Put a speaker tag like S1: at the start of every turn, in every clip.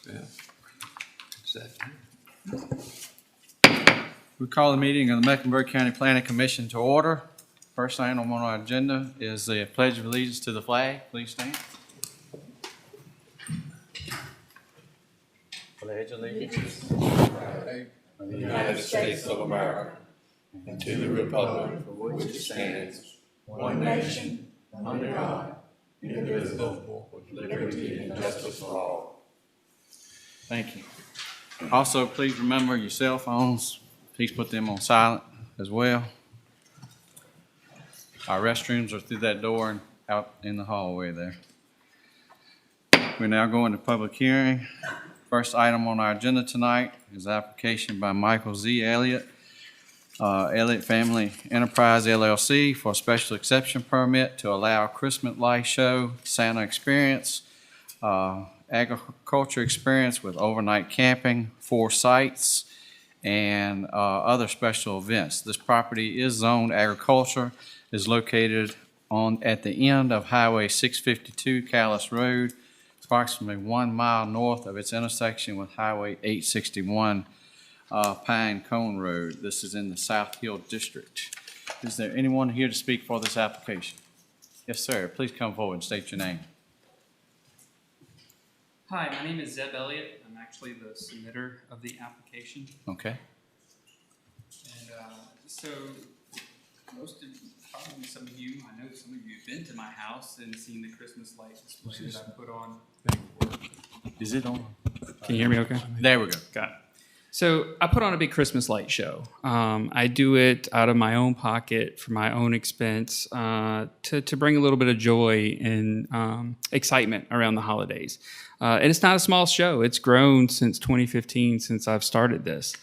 S1: Yeah. Second.
S2: We call the meeting of the Mecklenburg County Planning Commission to order. First item on our agenda is the Pledge of Allegiance to the flag. Please stand. Pledge allegiance
S1: To the United States of America and to the republic for which it stands, one nation, under God, indivisible, with liberty and justice for all.
S2: Thank you. Also, please remember your cell phones. Please put them on silent as well. Our restrooms are through that door and out in the hallway there. We're now going to public hearing. First item on our agenda tonight is application by Michael Z. Elliott, Elliott Family Enterprise LLC for a special exception permit to allow Christmas light show, Santa experience, agriculture experience with overnight camping, 4 sites, and other special events. This property is zoned agriculture, is located at the end of Highway 652 Callis Road, approximately 1 mile north of its intersection with Highway 861 Pine Cone Road. This is in the South Hill District. Is there anyone here to speak for this application? Yes, sir. Please come forward and state your name.
S3: Hi, my name is Zeb Elliott. I'm actually the submitter of the application.
S2: Okay.
S3: And so probably some of you, I know some of you have been to my house and seen the Christmas light display that I put on.
S2: Is it on?
S3: Can you hear me okay?
S2: There we go.
S3: Got it. So I put on a big Christmas light show. I do it out of my own pocket for my own expense to bring a little bit of joy and excitement around the holidays. And it's not a small show. It's grown since 2015, since I've started this.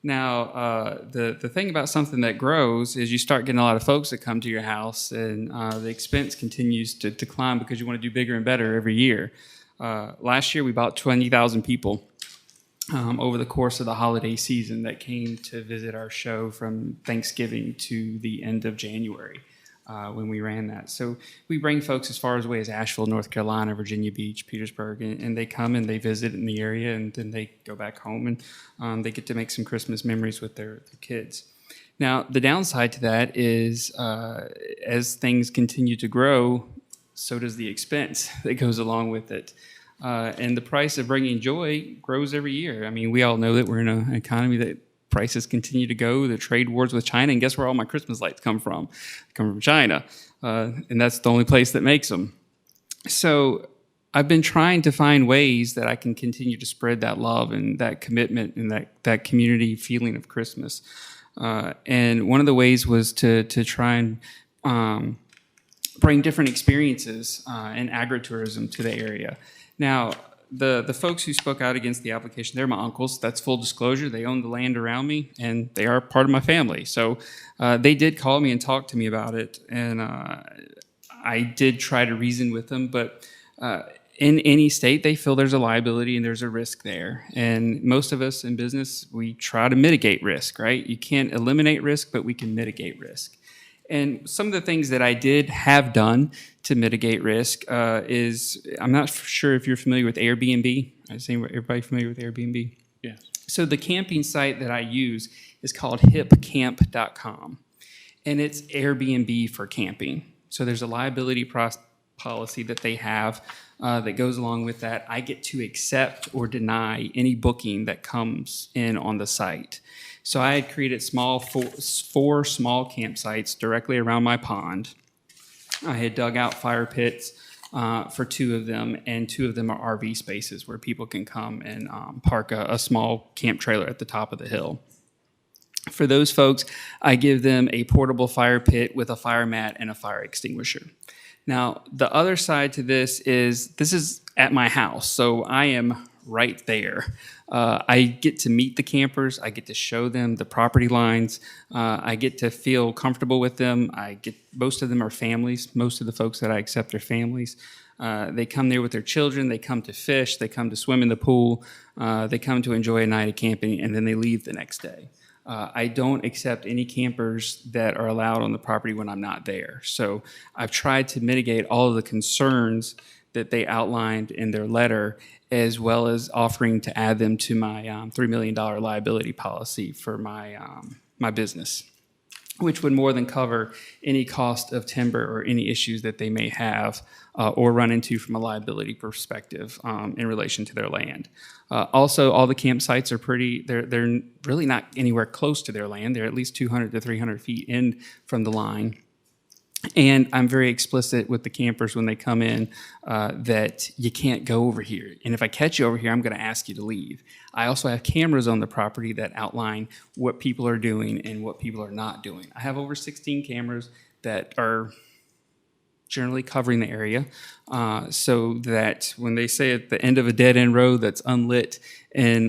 S3: Now, the thing about something that grows is you start getting a lot of folks that come to your house, and the expense continues to climb because you want to do bigger and better every year. Last year, we about 20,000 people over the course of the holiday season that came to visit our show from Thanksgiving to the end of January when we ran that. So we bring folks as far away as Asheville, North Carolina, Virginia Beach, Petersburg, and they come and they visit in the area, and then they go back home and they get to make some Christmas memories with their kids. Now, the downside to that is as things continue to grow, so does the expense that goes along with it. And the price of bringing joy grows every year. I mean, we all know that we're in an economy that prices continue to go, the trade wars with China, and guess where all my Christmas lights come from? They come from China, and that's the only place that makes them. So I've been trying to find ways that I can continue to spread that love and that commitment and that community feeling of Christmas. And one of the ways was to try and bring different experiences and agritourism to the area. Now, the folks who spoke out against the application, they're my uncles. That's full disclosure. They own the land around me, and they are part of my family. So they did call me and talk to me about it, and I did try to reason with them. But in any state, they feel there's a liability and there's a risk there. And most of us in business, we try to mitigate risk, right? You can't eliminate risk, but we can mitigate risk. And some of the things that I did have done to mitigate risk is, I'm not sure if you're familiar with Airbnb. Is everybody familiar with Airbnb?
S2: Yes.
S3: So the camping site that I use is called hipcamp.com, and it's Airbnb for camping. So there's a liability policy that they have that goes along with that. I get to accept or deny any booking that comes in on the site. So I had created four small campsites directly around my pond. I had dug out fire pits for 2 of them, and 2 of them are RV spaces where people can come and park a small camp trailer at the top of the hill. For those folks, I give them a portable fire pit with a fire mat and a fire extinguisher. Now, the other side to this is at my house, so I am right there. I get to meet the campers. I get to show them the property lines. I get to feel comfortable with them. Most of them are families. Most of the folks that I accept are families. They come there with their children. They come to fish. They come to swim in the pool. They come to enjoy a night of camping, and then they leave the next day. I don't accept any campers that are allowed on the property when I'm not there. So I've tried to mitigate all of the concerns that they outlined in their letter, as well as offering to add them to my $3 million liability policy for my business, which would more than cover any cost of timber or any issues that they may have or run into from a liability perspective in relation to their land. Also, all the campsites are they're really not anywhere close to their land. They're at least 200 to 300 feet in from the line. And I'm very explicit with the campers when they come in that you can't go over here. And if I catch you over here, I'm going to ask you to leave. I also have cameras on the property that outline what people are doing and what people are not doing. I have over 16 cameras that are generally covering the area so that when they say at the end of a dead-end road that's unlit and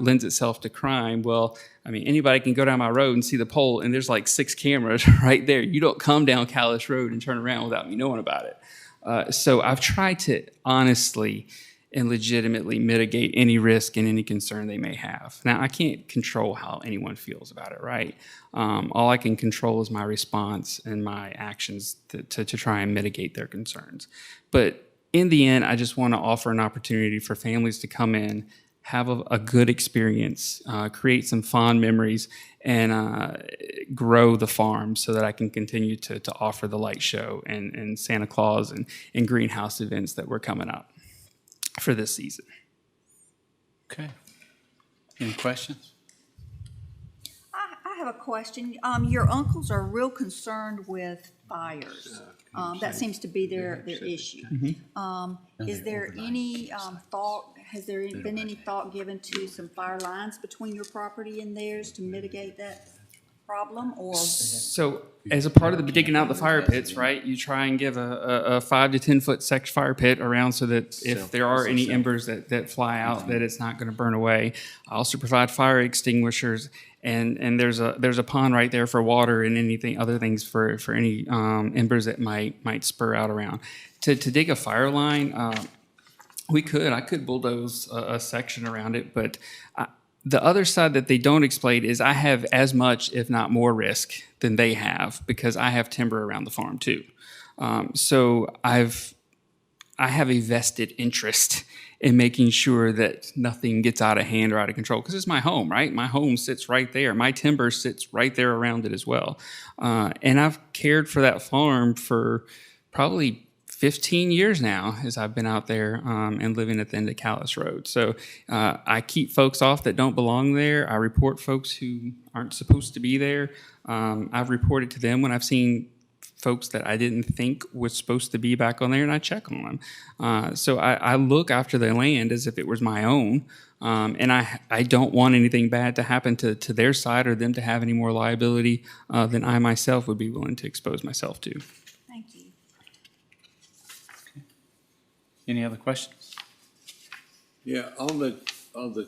S3: lends itself to crime, well, I mean, anybody can go down my road and see the pole, and there's like 6 cameras right there. You don't come down Callis Road and turn around without me knowing about it. So I've tried to honestly and legitimately mitigate any risk and any concern they may have. Now, I can't control how anyone feels about it, right? All I can control is my response and my actions to try and mitigate their concerns. But in the end, I just want to offer an opportunity for families to come in, have a good experience, create some fond memories, and grow the farm so that I can continue to offer the light show and Santa Claus and greenhouse events that were coming up for this season.
S2: Okay. Any questions?
S4: I have a question. Your uncles are real concerned with fires. That seems to be their issue. Is there any thought, has there been any thought given to some fire lines between your property and theirs to mitigate that problem, or?
S3: So as a part of the digging out the fire pits, right, you try and give a 5 to 10 foot fire pit around so that if there are any embers that fly out, that it's not going to burn away. I also provide fire extinguishers, and there's a pond right there for water and anything other things for any embers that might spur out around. To dig a fire line, I could bulldoze a section around it, but the other side that they don't explain is I have as much, if not more, risk than they have because I have timber around the farm too. So I have a vested interest in making sure that nothing gets out of hand or out of control because it's my home, right? My home sits right there. My timber sits right there around it as well. And I've cared for that farm for probably 15 years now as I've been out there and living at the end of Callis Road. So I keep folks off that don't belong there. I report folks who aren't supposed to be there. I've reported to them when I've seen folks that I didn't think was supposed to be back on there, and I check on them. So I look after the land as if it was my own, and I don't want anything bad to happen to their side or them to have any more liability than I myself would be willing to expose myself to.
S4: Thank you.
S2: Any other questions?
S1: Yeah, on the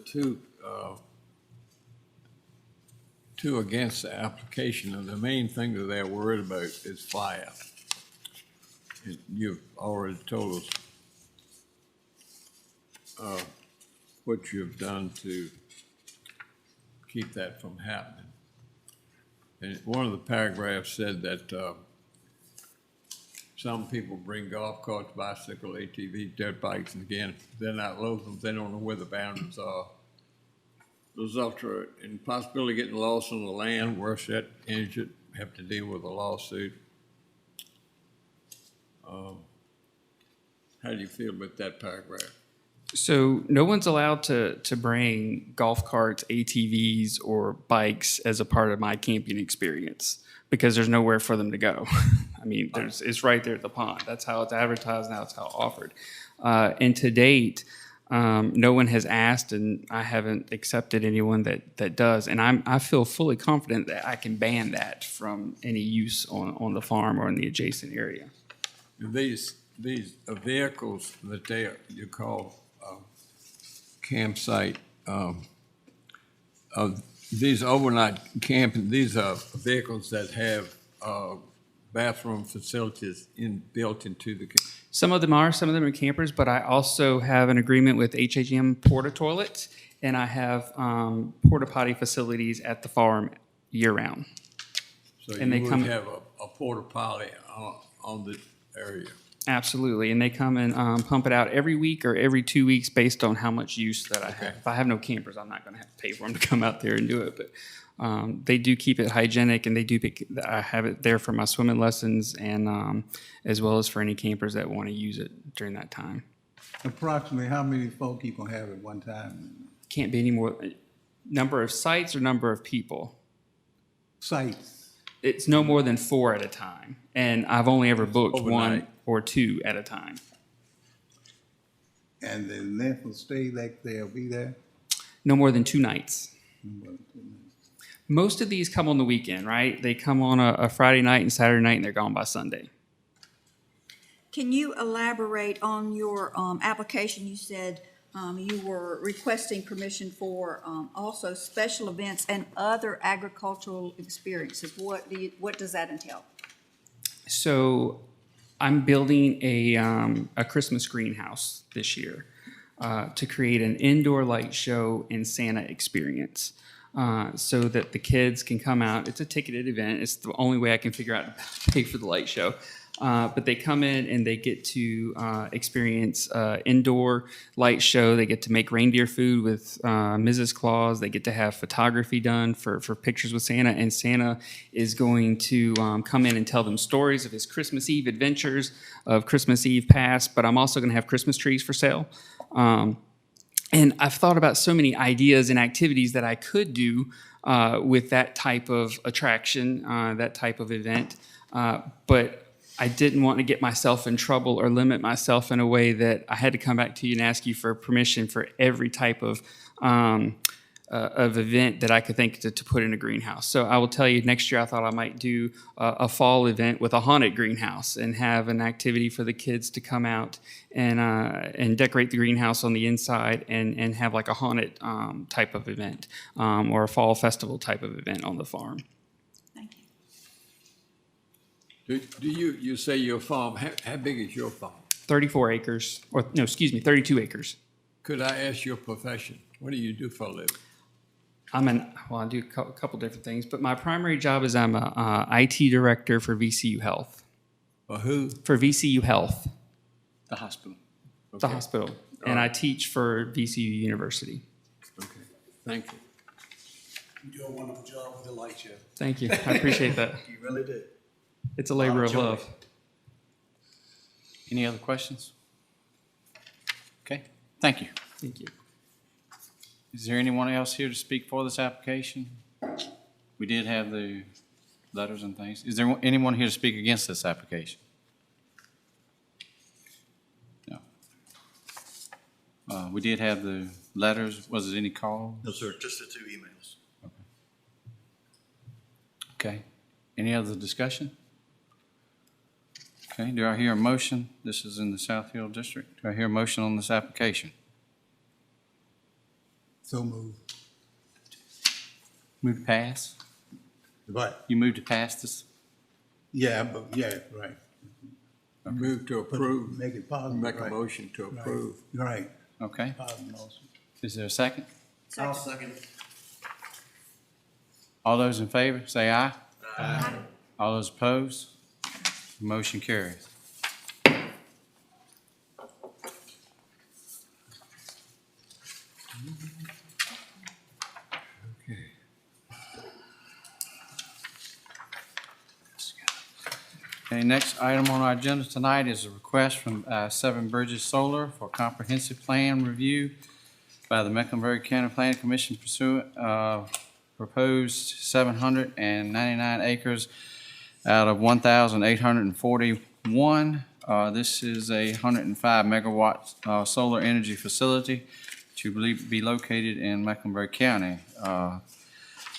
S1: two against the application, and the main thing that they're worried about is fire. And you've already told us what you've done to keep that from happening. And one of the paragraphs said that some people bring golf carts, bicycle, ATV, dirt bikes, and again, they're not local, they don't know where the boundaries are. Result in possibility of getting lost on the land, worse yet, injured, have to deal with a lawsuit. How do you feel about that paragraph?
S3: So no one's allowed to bring golf carts, ATVs, or bikes as a part of my camping experience because there's nowhere for them to go. I mean, it's right there at the pond. That's how it's advertised now. It's how it's offered. And to date, no one has asked, and I haven't accepted anyone that does. And I feel fully confident that I can ban that from any use on the farm or in the adjacent area.
S1: These vehicles that you call campsite, these overnight camping, these are vehicles that have bathroom facilities built into the camp.
S3: Some of them are campers, but I also have an agreement with HHM Porta Toilets, and I have porta potty facilities at the farm year round.
S1: So
S3: and
S1: you would have a porta potty on the area.
S3: Absolutely, and they come and pump it out every week or every 2 weeks based on how much use that I have. If I have no campers, I'm not going to have to pay for them to come out there and do it. But they do keep it hygienic, and I have it there for my swimming lessons, and as well as for any campers that want to use it during that time.
S5: Approximately how many folk you gonna have at one time?
S3: Can't be any more. Number of sites or number of people?
S5: Sites?
S3: It's no more than 4 at a time, and I've only ever booked
S1: Overnight.
S3: 1 or 2 at a time.
S5: And the length of stay that they'll be there?
S3: No more than 2 nights. Most of these come on the weekend, right? They come on a Friday night and Saturday night, and they're gone by Sunday.
S4: Can you elaborate on your application? You said you were requesting permission for also special events and other agricultural experiences. What does that entail?
S3: So I'm building a Christmas greenhouse this year to create an indoor light show and Santa experience. So that the kids can come out. It's a ticketed event. It's the only way I can figure out to pay for the light show. But they come in and they get to experience indoor light show. They get to make reindeer food with Mrs. Claus. They get to have photography done for pictures with Santa. And Santa is going to come in and tell them stories of his Christmas Eve adventures, of Christmas Eve past. But I'm also going to have Christmas trees for sale. And I've thought about so many ideas and activities that I could do with that type of attraction, that type of event. But I didn't want to get myself in trouble or limit myself in a way that I had to come back to you and ask you for permission for every type of event that I could think to put in a greenhouse. So I will tell you, next year I thought I might do a fall event with a haunted greenhouse and have an activity for the kids to come out and decorate the greenhouse on the inside and have like a haunted type of event or a fall festival type of event on the farm.
S4: Thank you.
S1: Do you say your farm, how big is your farm?
S3: 34 acres, or no, excuse me, 32 acres.
S1: Could I ask your profession? What do you do for a living?
S3: I do a couple different things, but my primary job is I'm a IT director for VCU Health.
S1: For who?
S3: For VCU Health,
S2: The hospital.
S3: the hospital, and I teach for VCU University.
S1: Okay, thank you.
S6: You do a wonderful job with the light show.
S3: Thank you. I appreciate that.
S6: You really do.
S3: It's a labor of love.
S2: Any other questions? Okay, thank you.
S3: Thank you.
S2: Is there anyone else here to speak for this application? We did have the letters and things. Is there anyone here to speak against this application? No. We did have the letters. Was it any call?
S6: No, sir, just the 2 emails.
S2: Okay. Any other discussion? Okay, do I hear a motion? This is in the South Hill District. Do I hear a motion on this application?
S5: So moved.
S2: Move to pass?
S5: But,
S2: You move to pass this?
S5: yeah, right.
S1: Move to approve.
S5: Make it positive,
S1: Make a
S5: right.
S1: motion to
S5: Right.
S1: approve.
S5: Right,
S2: Okay.
S5: positive motion.
S2: Is there a second?
S6: I'll second.
S2: All those in favor, say aye. Aye. All those opposed? Motion carries. Okay, next item on our agenda tonight is a request from Seven Bridges Solar for a comprehensive plan review by the Mecklenburg County Planning Commission pursuant proposed 799 acres out of 1,841. This is a 105 megawatt solar energy facility to be located in Mecklenburg County.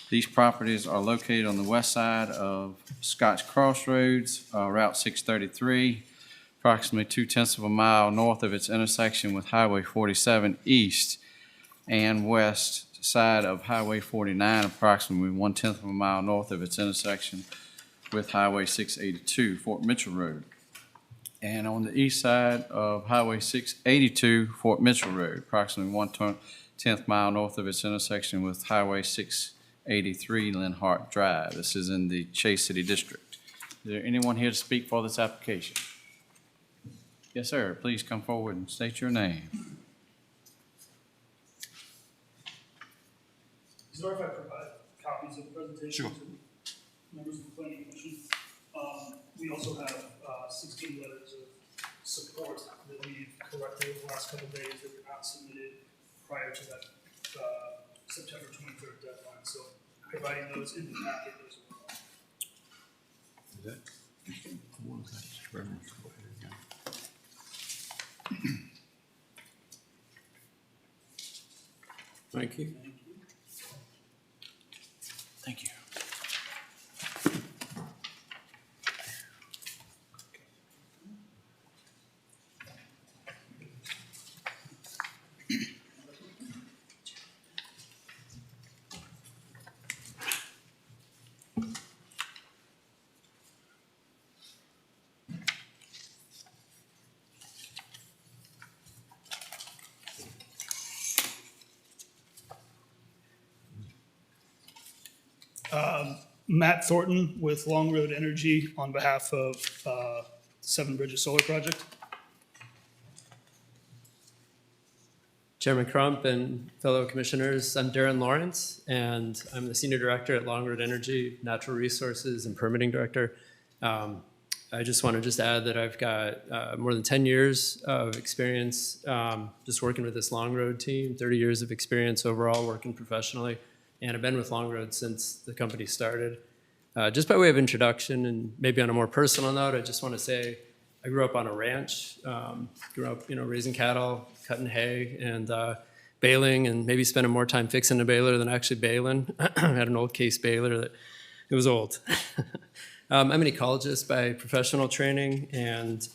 S2: These properties are located on the west side of Scotts Crossroads, Route 633, approximately 0.2 of a mile north of its intersection with Highway 47 east, and west side of Highway 49, approximately 0.1 of a mile north of its intersection with Highway 682, Fort Mitchell Road. And on the east side of Highway 682, Fort Mitchell Road, approximately 1/10 mile north of its intersection with Highway 683, Linhart Drive. This is in the Chase City District. Is there anyone here to speak for this application? Yes, sir. Please come forward and state your name.
S7: Is it all right if I provide copies of the presentation to members of the planning commission? We also have 16 letters of support that we've collected over the last couple of days that were not submitted prior to that September 23rd deadline. So providing those in the packet as well.
S1: Thank you.
S2: Thank you.
S7: Matt Thornton with Long Road Energy on behalf of Seven Bridges Solar Project.
S8: Chairman Crump and fellow commissioners, I'm Darren Lawrence, and I'm the Senior Director at Long Road Energy, Natural Resources and Permitting Director. I just want to add that I've got more than 10 years of experience just working with this Long Road team, 30 years of experience overall working professionally, and I've been with Long Road since the company started. Just by way of introduction and maybe on a more personal note, I just want to say I grew up on a ranch, grew up, raising cattle, cutting hay, and baling, and maybe spending more time fixing the baler than actually baling. I had an old case baler that it was old. I'm an ecologist by professional training, and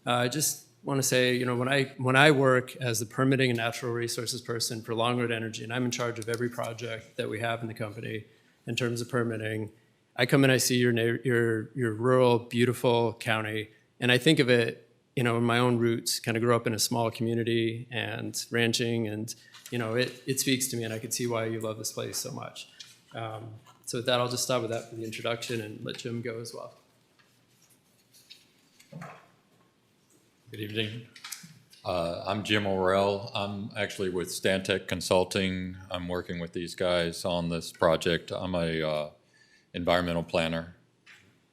S8: I just want to say, when I work as the permitting and natural resources person for Long Road Energy, and I'm in charge of every project that we have in the company in terms of permitting, I come and I see your rural, beautiful county, and I think of it, in my own roots, kind of grew up in a small community and ranching, and it speaks to me, and I can see why you love this place so much. So with that, I'll just stop with that for the introduction and let Jim go as well.
S9: Good evening. I'm Jim Orrell. I'm actually with Stantec Consulting. I'm working with these guys on this project. I'm a environmental planner.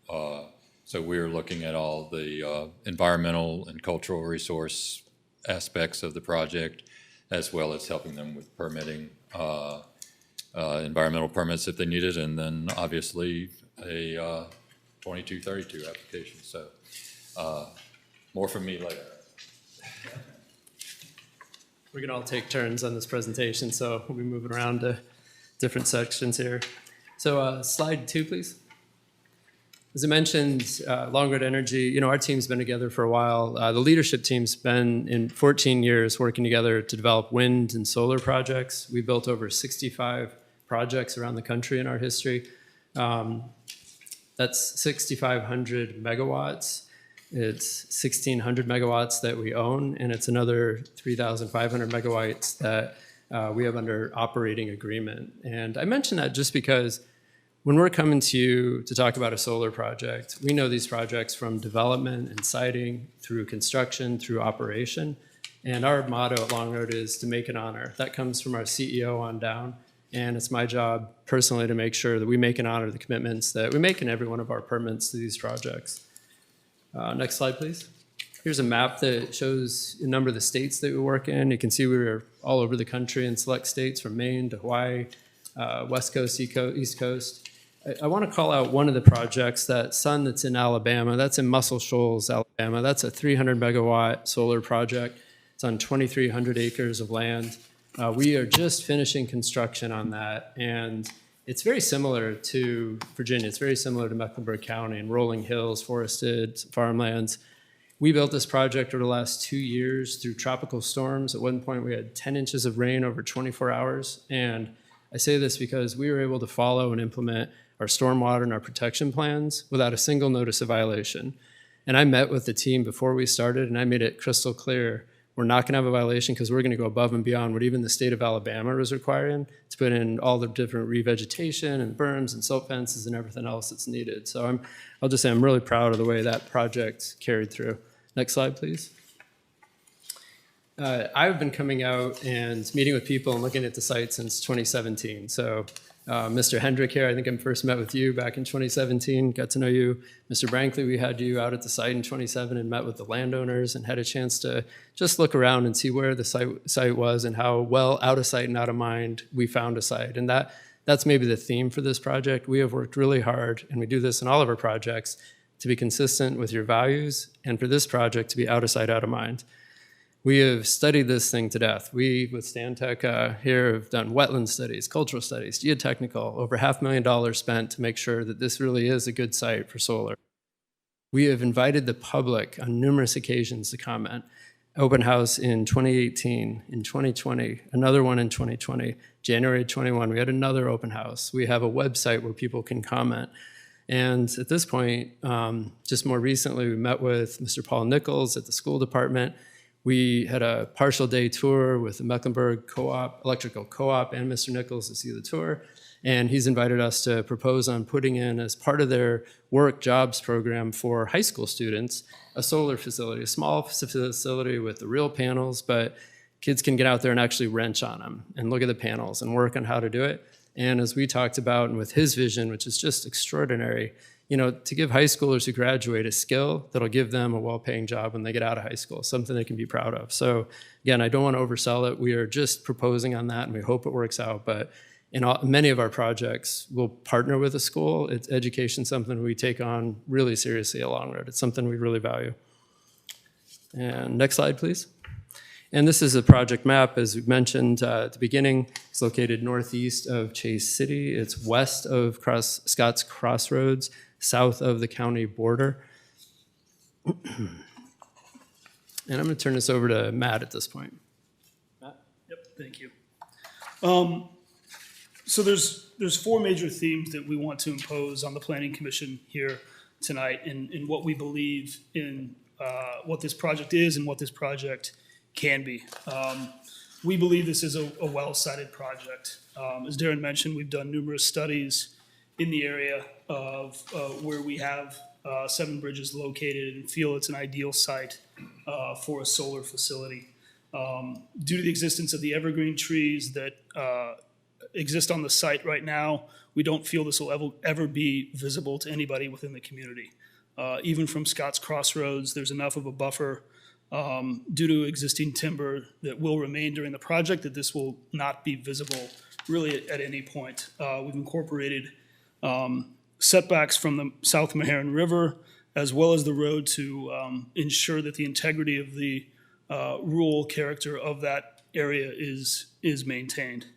S9: So we're looking at all the environmental and cultural resource aspects of the project, as well as helping them with permitting, environmental permits if they need it, and then obviously a 2232 application. So more from me later.
S8: We're going to all take turns on this presentation, so we'll be moving around to different sections here. So slide 2, please. As I mentioned, Long Road Energy, our team's been together for a while. The leadership team's been in 14 years working together to develop wind and solar projects. We built over 65 projects around the country in our history. That's 6,500 megawatts. It's 1,600 megawatts that we own, and it's another 3,500 megawatts that we have under operating agreement. And I mention that just because when we're coming to you to talk about a solar project, we know these projects from development and siting through construction, through operation. And our motto at Long Road is to make an honor. That comes from our CEO on down. And it's my job personally to make sure that we make and honor the commitments that we make in every one of our permits to these projects. Next slide, please. Here's a map that shows a number of the states that we work in. You can see we were all over the country in select states from Maine to Hawaii, West Coast, East Coast. I want to call out one of the projects, that Sun that's in Alabama. That's in Muscle Shoals, Alabama. That's a 300 megawatt solar project. It's on 2,300 acres of land. We are just finishing construction on that, and it's very similar to Virginia. It's very similar to Mecklenburg County and rolling hills, forested farmlands. We built this project over the last 2 years through tropical storms. At one point, we had 10 inches of rain over 24 hours, and I say this because we were able to follow and implement our stormwater and our protection plans without a single notice of violation. And I met with the team before we started, and I made it crystal clear we're not going to have a violation because we're going to go above and beyond what even the state of Alabama is requiring to put in all the different revegetation and berms and silt fences and everything else that's needed. So I'll just say I'm really proud of the way that project carried through. Next slide, please. I've been coming out and meeting with people and looking at the site since 2017. So Mr. Hendrick here, I think I first met with you back in 2017, got to know you. Mr. Brankley, we had you out at the site in 2017 and met with the landowners and had a chance to just look around and see where the site was and how well out of sight and out of mind we found a site. And that's maybe the theme for this project. We have worked really hard, and we do this in all of our projects, to be consistent with your values, and for this project to be out of sight, out of mind. We have studied this thing to death. We, with Stantec here, have done wetland studies, cultural studies, geotechnical, over $500,000 spent to make sure that this really is a good site for solar. We have invited the public on numerous occasions to comment. Open house in 2018, in 2020, another one in 2020, January 21, we had another open house. We have a website where people can comment. And at this point, just more recently, we met with Mr. Paul Nichols at the school department. We had a partial day tour with the Mecklenburg Electrical Co-op and Mr. Nichols to see the tour. And he's invited us to propose on putting in, as part of their work jobs program for high school students, a solar facility, a small facility with the real panels, but kids can get out there and actually wrench on them and look at the panels and work on how to do it. And as we talked about, and with his vision, which is just extraordinary, to give high schoolers who graduate a skill that'll give them a well-paying job when they get out of high school, something they can be proud of. So again, I don't want to oversell it. We are just proposing on that, and we hope it works out. But in many of our projects, we'll partner with a school. It's education, something we take on really seriously a long road. It's something we really value. And next slide, please. And this is a project map, as we mentioned at the beginning. It's located northeast of Chase City. It's west of Scotts Crossroads, south of the county border. And I'm going to turn this over to Matt at this point. Matt?
S7: Yep, thank you. So there's four major themes that we want to impose on the Planning Commission here tonight in what we believe in what this project is and what this project can be. We believe this is a well-sited project. As Darren mentioned, we've done numerous studies in the area of where we have Seven Bridges located and feel it's an ideal site for a solar facility. Due to the existence of the evergreen trees that exist on the site right now, we don't feel this will ever be visible to anybody within the community. Even from Scotts Crossroads, there's enough of a buffer due to existing timber that will remain during the project that this will not be visible really at any point. We've incorporated setbacks from the South Meharon River as well as the road to ensure that the integrity of the rural character of that area is maintained.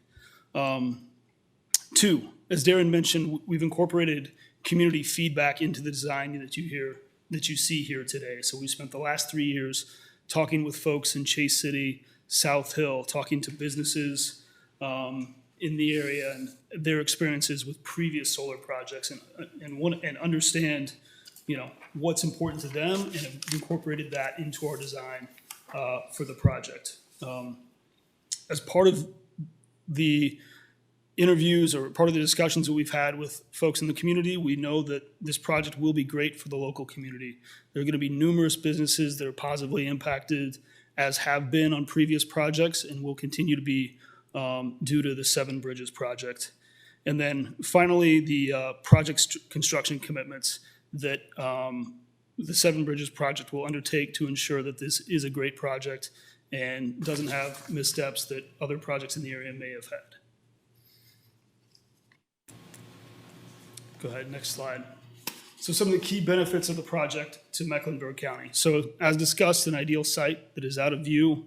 S7: Two, as Darren mentioned, we've incorporated community feedback into the design that you see here today. So we spent the last 3 years talking with folks in Chase City, South Hill, talking to businesses in the area and their experiences with previous solar projects and understand, what's important to them, and have incorporated that into our design for the project. As part of the interviews or part of the discussions that we've had with folks in the community, we know that this project will be great for the local community. There are going to be numerous businesses that are positively impacted, as have been on previous projects, and will continue to be due to the Seven Bridges project. And then finally, the project construction commitments that the Seven Bridges project will undertake to ensure that this is a great project and doesn't have missteps that other projects in the area may have had. Go ahead, next slide. So some of the key benefits of the project to Mecklenburg County. So as discussed, an ideal site that is out of view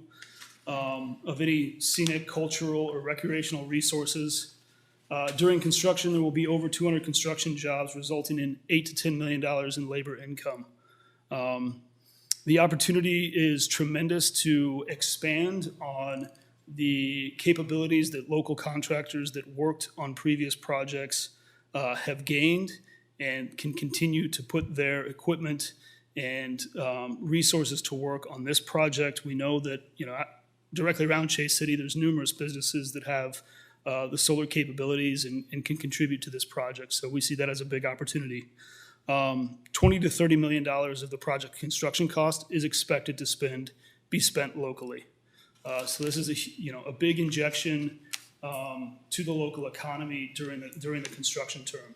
S7: of any scenic, cultural, or recreational resources. During construction, there will be over 200 construction jobs, resulting in $8 to $10 million in labor income. The opportunity is tremendous to expand on the capabilities that local contractors that worked on previous projects have gained and can continue to put their equipment and resources to work on this project. We know that, directly around Chase City, there's numerous businesses that have the solar capabilities and can contribute to this project. So we see that as a big opportunity. $20 to $30 million of the project construction cost is expected to be spent locally. So this is a big injection to the local economy during the construction term.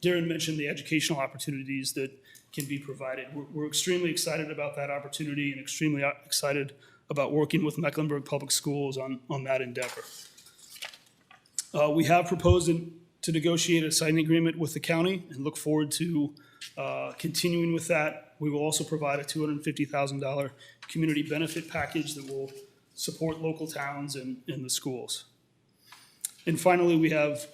S7: Darren mentioned the educational opportunities that can be provided. We're extremely excited about that opportunity and extremely excited about working with Mecklenburg Public Schools on that endeavor. We have proposed to negotiate a siting agreement with the county and look forward to continuing with that. We will also provide a $250,000 community benefit package that will support local towns and the schools. And finally, we have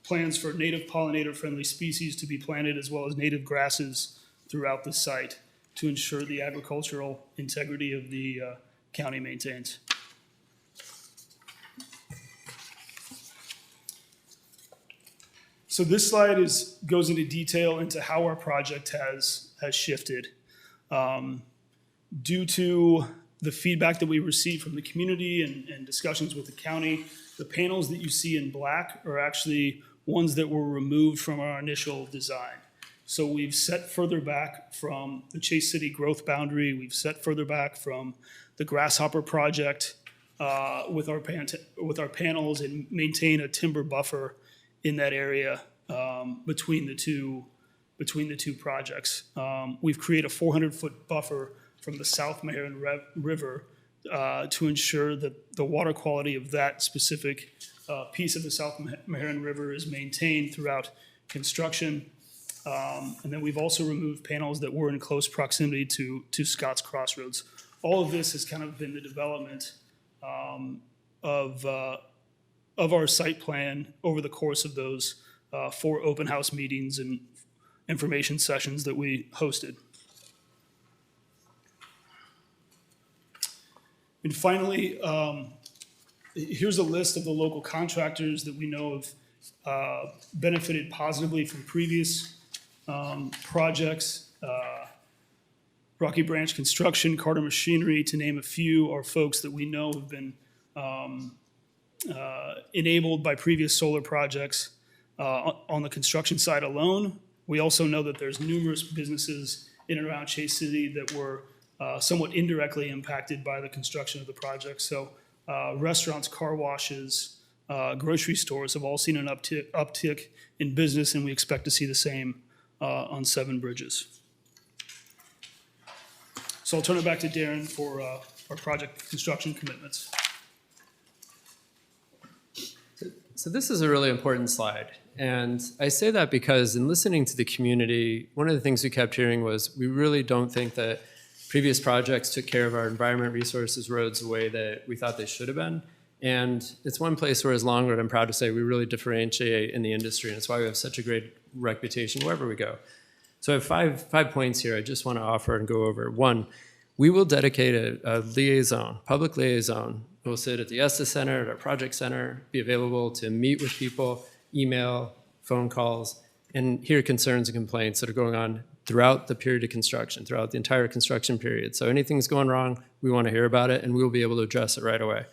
S7: plans for native pollinator-friendly species to be planted as well as native grasses throughout the site to ensure the agricultural integrity of the county maintains. So this slide goes into detail into how our project has shifted. Due to the feedback that we received from the community and discussions with the county, the panels that you see in black are actually ones that were removed from our initial design. So we've set further back from the Chase City growth boundary, we've set further back from the Grasshopper project with our panels and maintain a timber buffer in that area between the two projects. We've created a 400-foot buffer from the South Meharon River to ensure that the water quality of that specific piece of the South Meharon River is maintained throughout construction. And then we've also removed panels that were in close proximity to Scott's Crossroads. All of this has kind of been the development of our site plan over the course of those 4 open house meetings and information sessions that we hosted. And finally, here's a list of the local contractors that we know have benefited positively from previous projects. Rocky Branch Construction, Carter Machinery, to name a few, are folks that we know have been enabled by previous solar projects on the construction side alone. We also know that there's numerous businesses in and around Chase City that were somewhat indirectly impacted by the construction of the project. So restaurants, car washes, grocery stores have all seen an uptick in business, and we expect to see the same on 7 Bridges. So I'll turn it back to Darren for our project construction commitments.
S8: So this is a really important slide. And I say that because in listening to the community, one of the things we kept hearing was we really don't think that previous projects took care of our environment, resources, roads the way that we thought they should have been. And it's one place where, as Longwood, I'm proud to say, we really differentiate in the industry. And it's why we have such a great reputation wherever we go. So I have five points here I just want to offer and go over. 1, we will dedicate a liaison, public liaison, who will sit at the Estes Center, at our project center, be available to meet with people, email, phone calls, and hear concerns and complaints that are going on throughout the period of construction, throughout the entire construction period. So anything's going wrong, we want to hear about it, and we will be able to address it right away.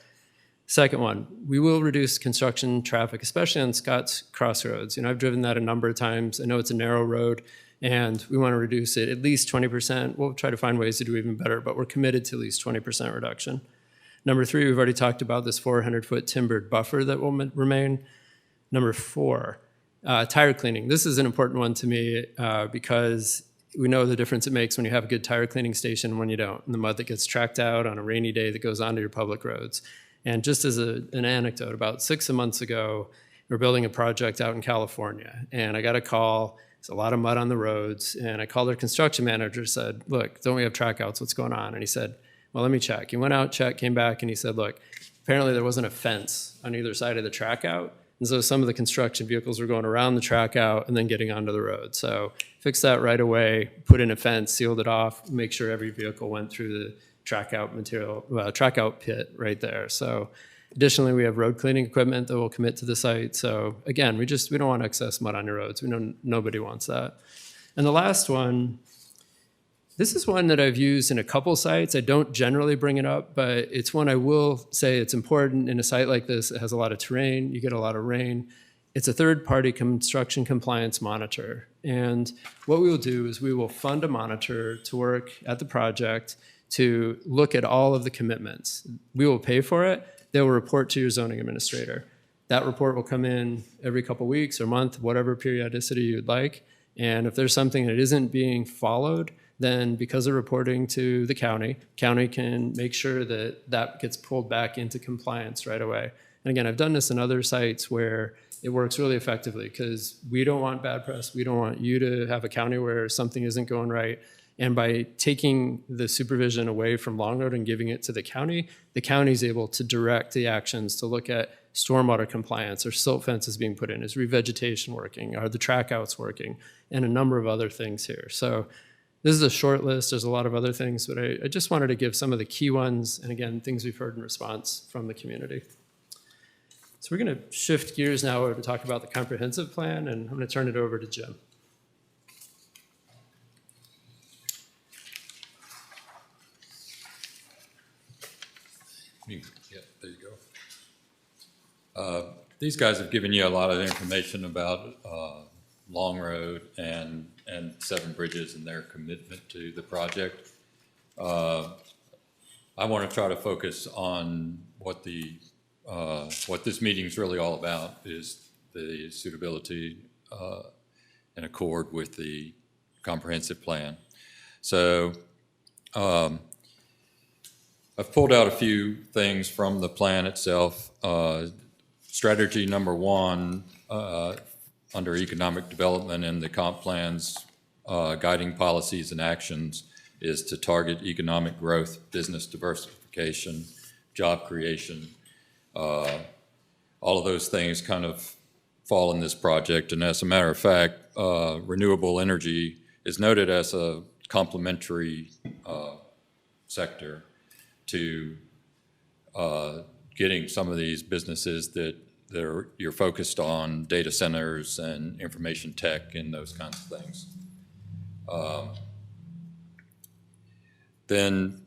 S8: Second one, we will reduce construction traffic, especially on Scott's Crossroads. I've driven that a number of times. I know it's a narrow road, and we want to reduce it at least 20%. We'll try to find ways to do even better, but we're committed to at least 20% reduction. Number 3, we've already talked about this 400-foot timbered buffer that will remain. Number 4, tire cleaning. This is an important one to me because we know the difference it makes when you have a good tire cleaning station and when you don't, and the mud that gets tracked out on a rainy day that goes onto your public roads. And just as an anecdote, about 6 months ago, we were building a project out in California, and I got a call. There's a lot of mud on the roads, and I called our construction manager, said, look, don't we have track outs? What's going on? And he said, well, let me check. He went out, checked, came back, and he said, look, apparently there wasn't a fence on either side of the track out. And so some of the construction vehicles were going around the track out and then getting onto the road. So fix that right away, put in a fence, sealed it off, make sure every vehicle went through the track out pit right there. So additionally, we have road cleaning equipment that will commit to the site. So again, we don't want excess mud on your roads. We know nobody wants that. And the last one, this is one that I've used in a couple sites. I don't generally bring it up, but it's one I will say it's important in a site like this. It has a lot of terrain. You get a lot of rain. It's a third-party construction compliance monitor. And what we will do is we will fund a monitor to work at the project to look at all of the commitments. We will pay for it. They will report to your zoning administrator. That report will come in every couple weeks or month, whatever periodicity you'd like. And if there's something that isn't being followed, then because of reporting to the county can make sure that that gets pulled back into compliance right away. And again, I've done this in other sites where it works really effectively because we don't want bad press. We don't want you to have a county where something isn't going right. And by taking the supervision away from Long Road and giving it to the county is able to direct the actions to look at stormwater compliance, or silt fences being put in, is revegetation working, are the track outs working, and a number of other things here. So this is a short list. There's a lot of other things, but I just wanted to give some of the key ones, and again, things we've heard in response from the community. So we're going to shift gears now over to talk about the comprehensive plan, and I'm going to turn it over to Jim.
S9: Yeah, there you go. These guys have given you a lot of information about Long Road and Seven Bridges and their commitment to the project. I want to try to focus on what this meeting is really all about, is the suitability in accord with the comprehensive plan. So I've pulled out a few things from the plan itself. Strategy number 1 under economic development in the comp plan's guiding policies and actions is to target economic growth, business diversification, job creation. All of those things kind of fall in this project. And as a matter of fact, renewable energy is noted as a complementary sector to getting some of these businesses that you're focused on, data centers and information tech and those kinds of things. Then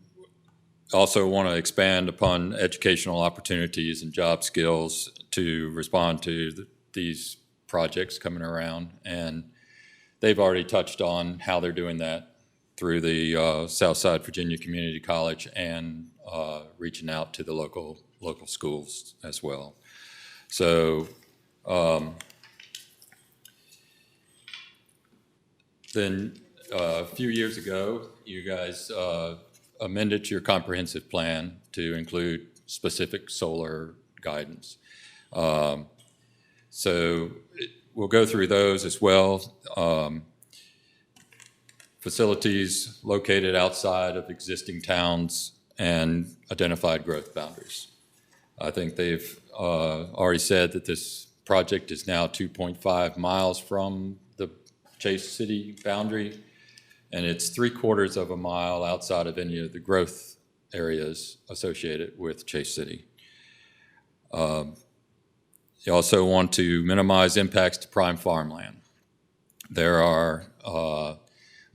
S9: also want to expand upon educational opportunities and job skills to respond to these projects coming around. And they've already touched on how they're doing that through the Southside Virginia Community College and reaching out to the local schools as well. So then a few years ago, you guys amended your comprehensive plan to include specific solar guidance. So we'll go through those as well. Facilities located outside of existing towns and identified growth boundaries. I think they've already said that this project is now 2.5 miles from the Chase City boundary, and it's 3/4 of a mile outside of any of the growth areas associated with Chase City. You also want to minimize impacts to prime farmland. There are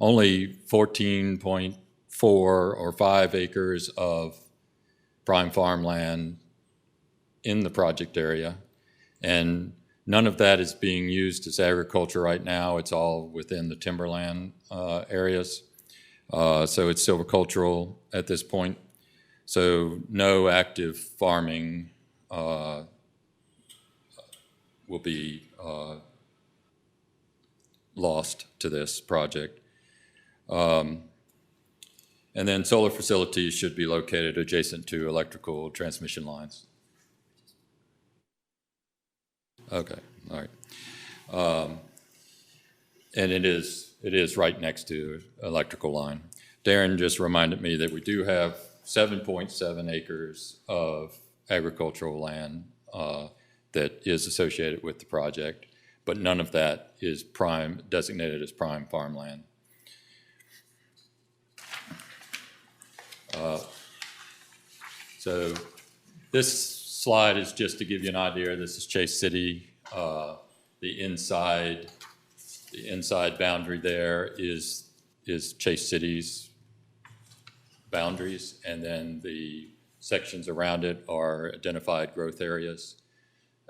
S9: only 14.4 or 5 acres of prime farmland in the project area, and none of that is being used as agriculture right now. It's all within the timberland areas. So it's silvicultural at this point. So no active farming will be lost to this project. And then solar facilities should be located adjacent to electrical transmission lines. Okay, all right. And it is right next to electrical line. Darren just reminded me that we do have 7.7 acres of agricultural land that is associated with the project, but none of that is designated as prime farmland. So this slide is just to give you an idea. This is Chase City. The inside boundary there is Chase City's boundaries, and then the sections around it are identified growth areas.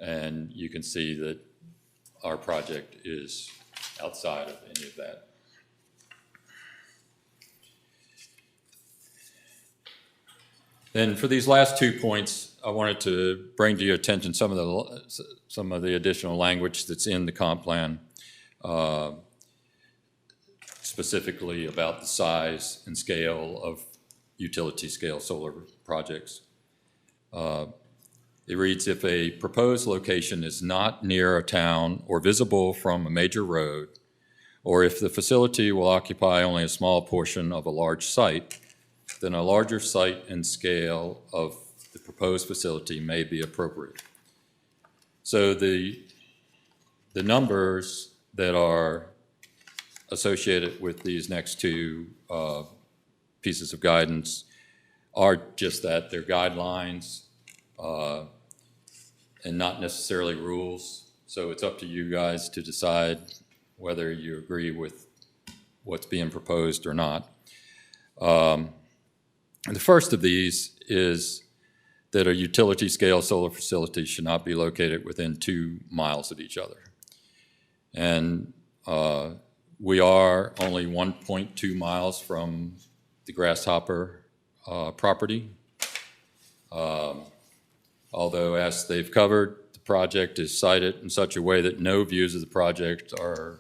S9: And you can see that our project is outside of any of that. Then for these last 2 points, I wanted to bring to your attention some of the additional language that's in the comp plan, specifically about the size and scale of utility scale solar projects. It reads, if a proposed location is not near a town or visible from a major road, or if the facility will occupy only a small portion of a large site, then a larger site and scale of the proposed facility may be appropriate. So the numbers that are associated with these next two pieces of guidance are just that. They're guidelines and not necessarily rules. So it's up to you guys to decide whether you agree with what's being proposed or not. The first of these is that a utility scale solar facility should not be located within 2 miles of each other. And we are only 1.2 miles from the Grasshopper property. Although, as they've covered, the project is sited in such a way that no views of the project are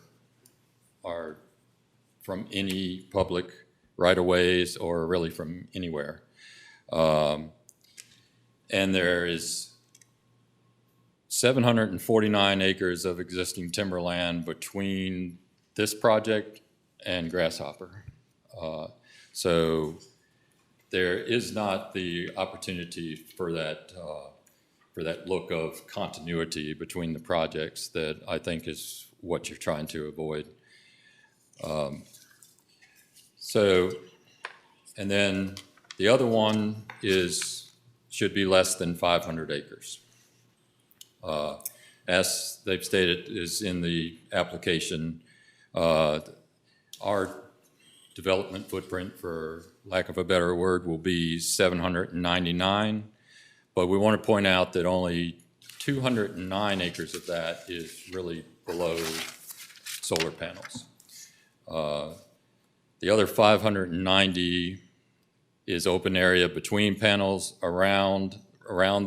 S9: from any public right-of-ways or really from anywhere. And there is 749 acres of existing timberland between this project and Grasshopper. So there is not the opportunity for that look of continuity between the projects that I think is what you're trying to avoid. And then the other one should be less than 500 acres. As they've stated is in the application, our development footprint, for lack of a better word, will be 799, but we want to point out that only 209 acres of that is really below solar panels. The other 590 is open area between panels, around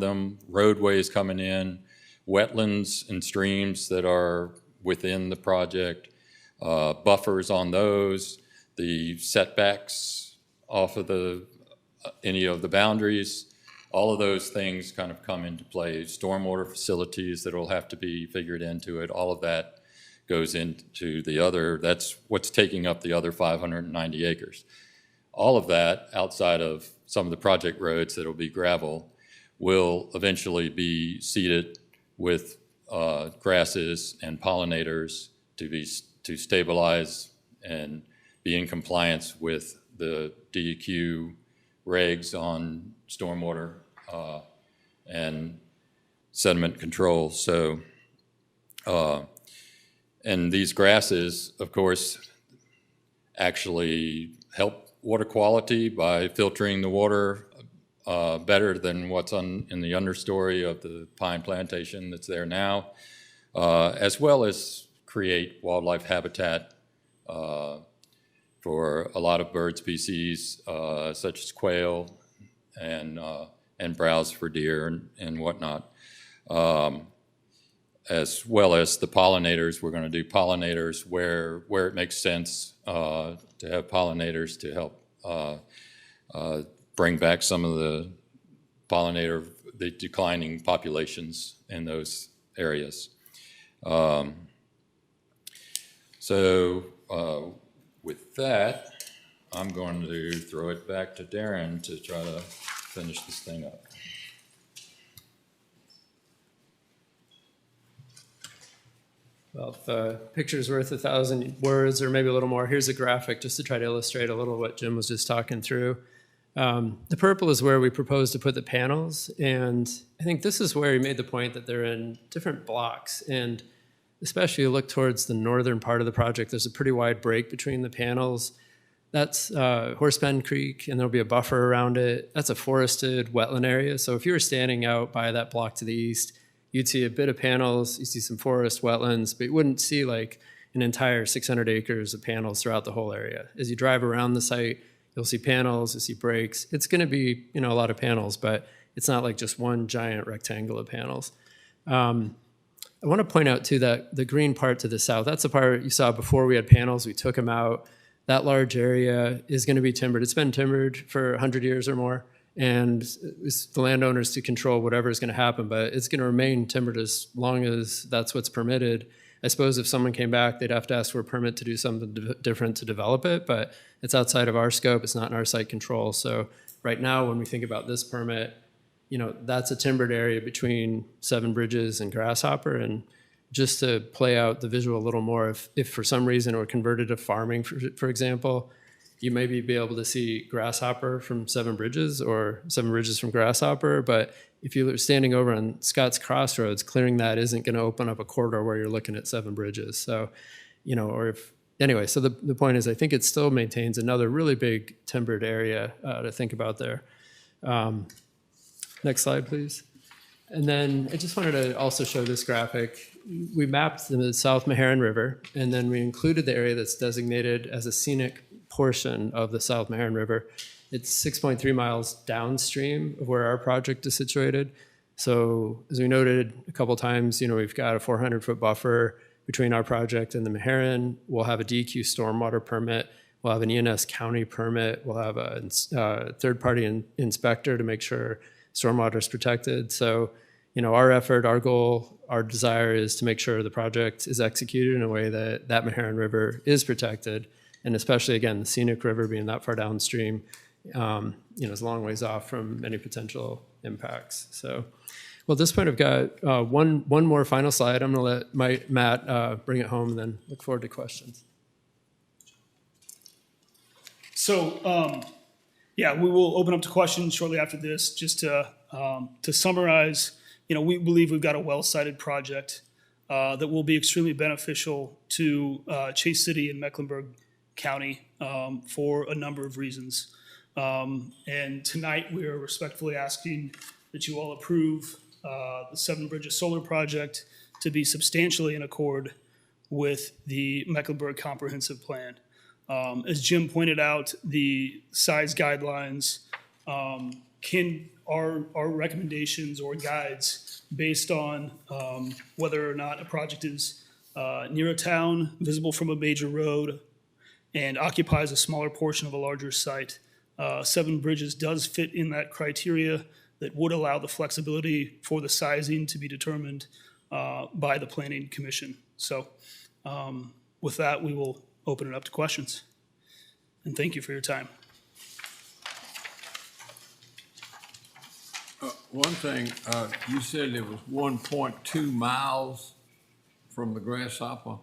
S9: them, roadways coming in, wetlands and streams that are within the project, buffers on those, the setbacks off of any of the boundaries. All of those things kind of come into play. Stormwater facilities that will have to be figured into it, all of that goes into that's what's taking up the other 590 acres. All of that, outside of some of the project roads that will be gravel, will eventually be seeded with grasses and pollinators to stabilize and be in compliance with the DEQ regs on stormwater and sediment control. So, and these grasses, of course, actually help water quality by filtering the water better than what's in the understory of the pine plantation that's there now, as well as create wildlife habitat for a lot of bird species, such as quail and browse for deer and whatnot. As well as the pollinators. We're going to do pollinators where it makes sense to have pollinators to help bring back some of the declining populations in those areas. With that, I'm going to throw it back to Darren to try to finish this thing up.
S8: Well, if a picture's worth 1,000 words or maybe a little more, here's a graphic just to try to illustrate a little what Jim was just talking through. The purple is where we propose to put the panels, and I think this is where he made the point that they're in different blocks, and especially look towards the northern part of the project, there's a pretty wide break between the panels. That's Horsepen Creek, and there'll be a buffer around it. That's a forested wetland area, so if you were standing out by that block to the east, you'd see a bit of panels, you see some forest, wetlands, but you wouldn't see like an entire 600 acres of panels throughout the whole area. As you drive around the site, you'll see panels, you'll see brakes. It's going to be, a lot of panels, but it's not like just one giant rectangle of panels. I want to point out too that the green part to the south, that's the part you saw before we had panels, we took them out. That large area is going to be timbered. It's been timbered for 100 years or more, and it's the landowners to control whatever is going to happen, but it's going to remain timbered as long as that's what's permitted. I suppose if someone came back, they'd have to ask for a permit to do something different to develop it, but it's outside of our scope. It's not in our site control. So right now, when we think about this permit, that's a timbered area between Seven Bridges and Grasshopper. And just to play out the visual a little more, if for some reason it were converted to farming, for example, you maybe be able to see Grasshopper from Seven Bridges or Seven Bridges from Grasshopper. But if you're standing over on Scott's Crossroads, clearing that isn't going to open up a corridor where you're looking at Seven Bridges. So, anyway, so the point is, I think it still maintains another really big timbered area to think about there. Next slide, please. And then I just wanted to also show this graphic. We mapped the South Meharon River, and then we included the area that's designated as a scenic portion of the South Meharon River. It's 6.3 miles downstream of where our project is situated. So as we noted a couple times, we've got a 400-foot buffer between our project and the Meharon. We'll have a DEQ stormwater permit. We'll have an ENS county permit. We'll have a third-party inspector to make sure stormwater is protected. So, our effort, our goal, our desire is to make sure the project is executed in a way that Meharon River is protected. And especially, again, the scenic river being that far downstream, is a long ways off from any potential impacts. So, well, at this point, I've got one more final slide. I'm going to let Matt bring it home and then look forward to questions.
S7: So, yeah, we will open up to questions shortly after this. Just to summarize, we believe we've got a well-sited project that will be extremely beneficial to Chase City and Mecklenburg County for a number of reasons. And tonight, we are respectfully asking that you all approve the Seven Bridges Solar Project to be substantially in accord with the Mecklenburg Comprehensive Plan. As Jim pointed out, the size guidelines are recommendations or guides based on whether or not a project is near a town, visible from a major road, and occupies a smaller portion of a larger site. Seven Bridges does fit in that criteria that would allow the flexibility for the sizing to be determined by the Planning Commission. So with that, we will open it up to questions. And thank you for your time.
S10: One thing, you said it was 1.2 miles from the Grasshopper?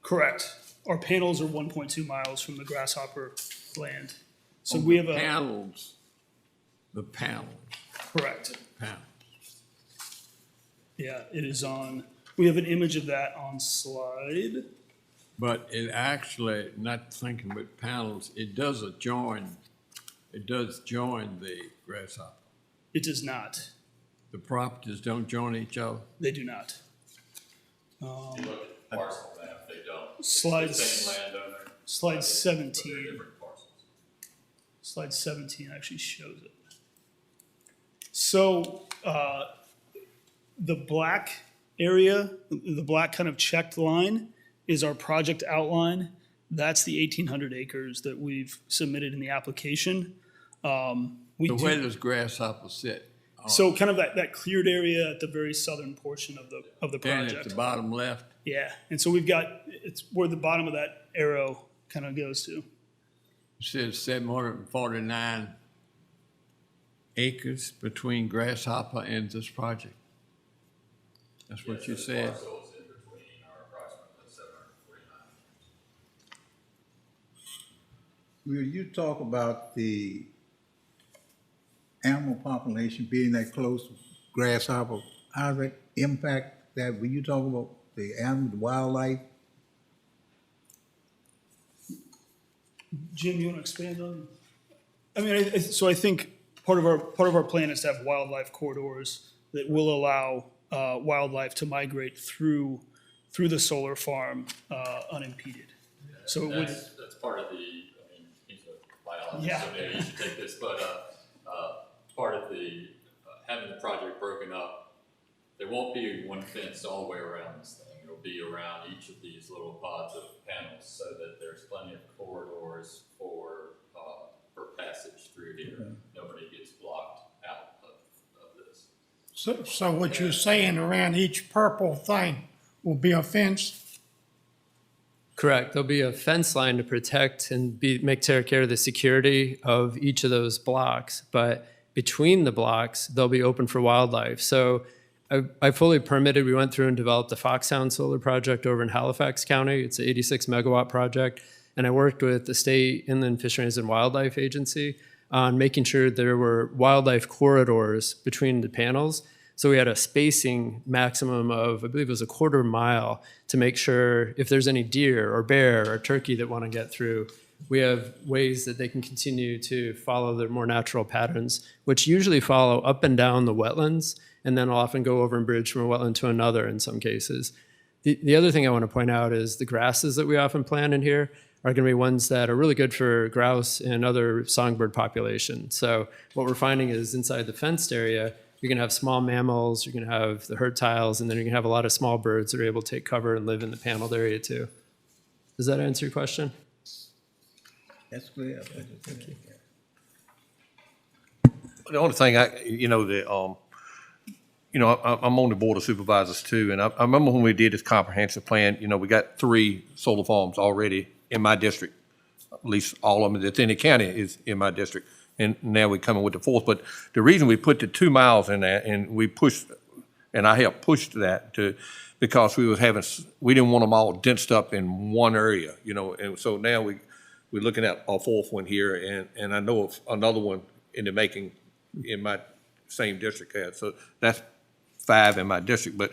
S7: Correct. Our panels are 1.2 miles from the Grasshopper land. So
S10: On
S7: we
S10: the
S7: have
S10: panels, the panels.
S7: correct.
S10: Panels.
S7: Yeah, it is on, we have an image of that on slide.
S10: But it actually, not thinking about panels, it does join the Grasshopper.
S7: It does not.
S10: The properties don't join each other?
S7: They do not.
S9: If you look at the parcel map, they don't.
S7: Slide,
S9: The same landowner.
S7: slide
S9: But they're
S7: 17.
S9: different parcels.
S7: Slide 17 actually shows it. So the black area, the black kind of checked line is our project outline. That's the 1,800 acres that we've submitted in the application.
S10: So where does Grasshopper sit?
S7: So kind of that cleared area at the very southern portion of the
S10: Down
S7: project.
S10: at the bottom left?
S7: Yeah, and so we've got, it's where the bottom of that arrow kind of goes to.
S10: It says 749 acres between Grasshopper and this project. That's what you said?
S9: Parcels in between are approximately 749.
S5: Will you talk about the animal population being that close to Grasshopper? How does that impact that? Will you talk about the animal, the wildlife?
S7: Jim, you want to expand on? I mean, so I think part of our plan is to have wildlife corridors that will allow wildlife to migrate through the solar farm unimpeded. So it would.
S9: That's part of the, he's a biologist.
S7: Yeah.
S9: so maybe you should take this, but, part of the, having the project broken up, there won't be one fence all the way around this thing. It'll be around each of these little pods of panels so that there's plenty of corridors for passage through here. Nobody gets blocked out of this.
S11: So what you're saying, around each purple thing will be a fence?
S8: Correct. There'll be a fence line to protect and take care of the security of each of those blocks. But between the blocks, they'll be open for wildlife. So I fully permitted. We went through and developed the Foxhound solar project over in Halifax County. It's an 86 megawatt project. And I worked with the State Inland Fisheries and Wildlife Agency on making sure there were wildlife corridors between the panels. So we had a spacing maximum of, I believe it was a 1/4 mile, to make sure if there's any deer or bear or turkey that want to get through, we have ways that they can continue to follow their more natural patterns, which usually follow up and down the wetlands, and then will often go over and bridge from a wetland to another in some cases. The other thing I want to point out is the grasses that we often plant in here are going to be ones that are really good for grouse and other songbird populations. So what we're finding is inside the fenced area, you're going to have small mammals, you're going to have the hertiles, and then you're going to have a lot of small birds that are able to take cover and live in the paneled area too. Does that answer your question?
S5: That's clear.
S8: Thank you.
S1: The only thing I'm on the board of supervisors too, and I remember when we did this comprehensive plan, we got 3 solar farms already in my district. At least all of them that's in the county is in my district. And now we're coming with the 4th. But the reason we put the 2 miles in there, and we pushed, and I helped push that because we didn't want them all densed up in one area, and so now we're looking at our 4th one here, and I know of another one in the making in my same district. So that's 5 in my district, but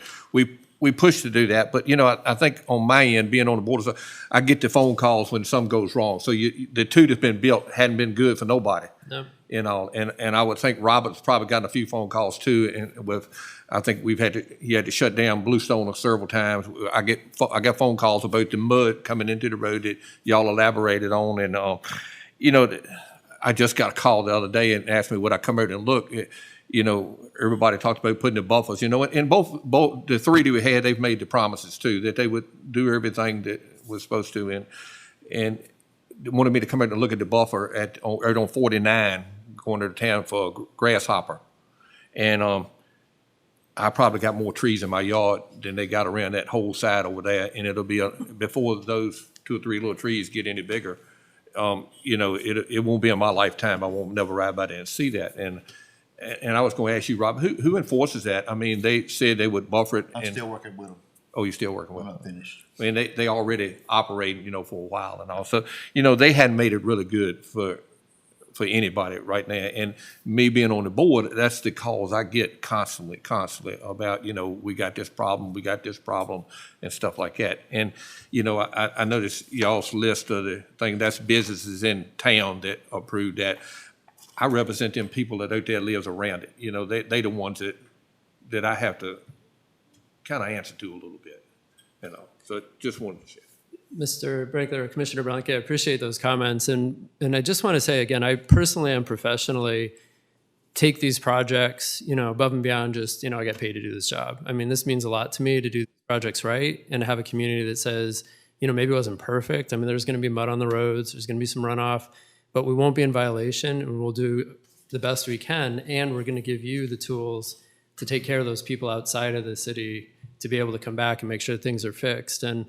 S1: we pushed to do that. But, I think on my end, being on the board, I get the phone calls when something goes wrong. So the 2 that's been built hadn't been good for nobody.
S8: No.
S1: And I would think Robert's probably gotten a few phone calls too. And I think he had to shut down Bluestone several times. I got phone calls about the mud coming into the road that y'all elaborated on. And, I just got a call the other day and asked me would I come out and look. Everybody talked about putting the buffers, and both the 3 that we had, they've made the promises too, that they would do everything that was supposed to, and wanted me to come out and look at the buffer out on 49 going to the town for a grasshopper. And I probably got more trees in my yard than they got around that whole side over there, and it'll be before those 2 or 3 little trees get any bigger. It won't be in my lifetime. I won't never ride by there and see that. And I was going to ask you, Rob, who enforces that? I mean, they said they would buffer it.
S6: I'm still working with them.
S1: Oh, you're still working with
S6: I'm
S1: them?
S6: not finished.
S1: I mean, they already operated, for a while and all. So, they hadn't made it really good for anybody right now. And me being on the board, that's the calls I get constantly about, we got this problem, and stuff like that. And, I noticed y'all's list of the thing, that's businesses in town that approved that. I represent them people that out there lives around it. They the ones that I have to kind of answer to a little bit, So just wanted to share.
S8: Mr. Brinkler, Commissioner Blanke, I appreciate those comments. And I just want to say again, I personally and professionally take these projects, above and beyond just, I get paid to do this job. I mean, this means a lot to me to do projects right and to have a community that says, maybe it wasn't perfect. I mean, there's going to be mud on the roads, there's going to be some runoff, but we won't be in violation and we'll do the best we can. And we're going to give you the tools to take care of those people outside of the city to be able to come back and make sure things are fixed. And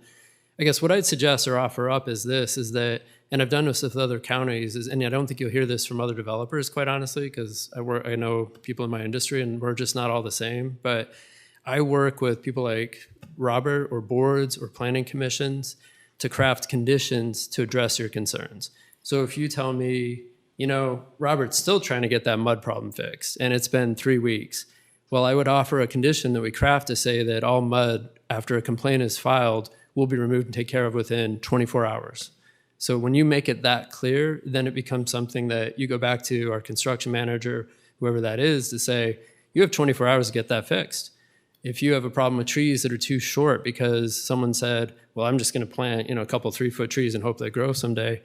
S8: I guess what I'd suggest or offer up is that, and I've done this with other counties, and I don't think you'll hear this from other developers, quite honestly, because I know people in my industry and we're just not all the same, but I work with people like Robert or boards or planning commissions to craft conditions to address your concerns. So if you tell me, Robert's still trying to get that mud problem fixed and it's been 3 weeks, well, I would offer a condition that we craft to say that all mud after a complaint is filed will be removed and taken care of within 24 hours. So when you make it that clear, then it becomes something that you go back to our construction manager, whoever that is, to say, you have 24 hours to get that fixed. If you have a problem with trees that are too short because someone said, well, I'm just going to plant, a couple 3-foot trees and hope they grow someday,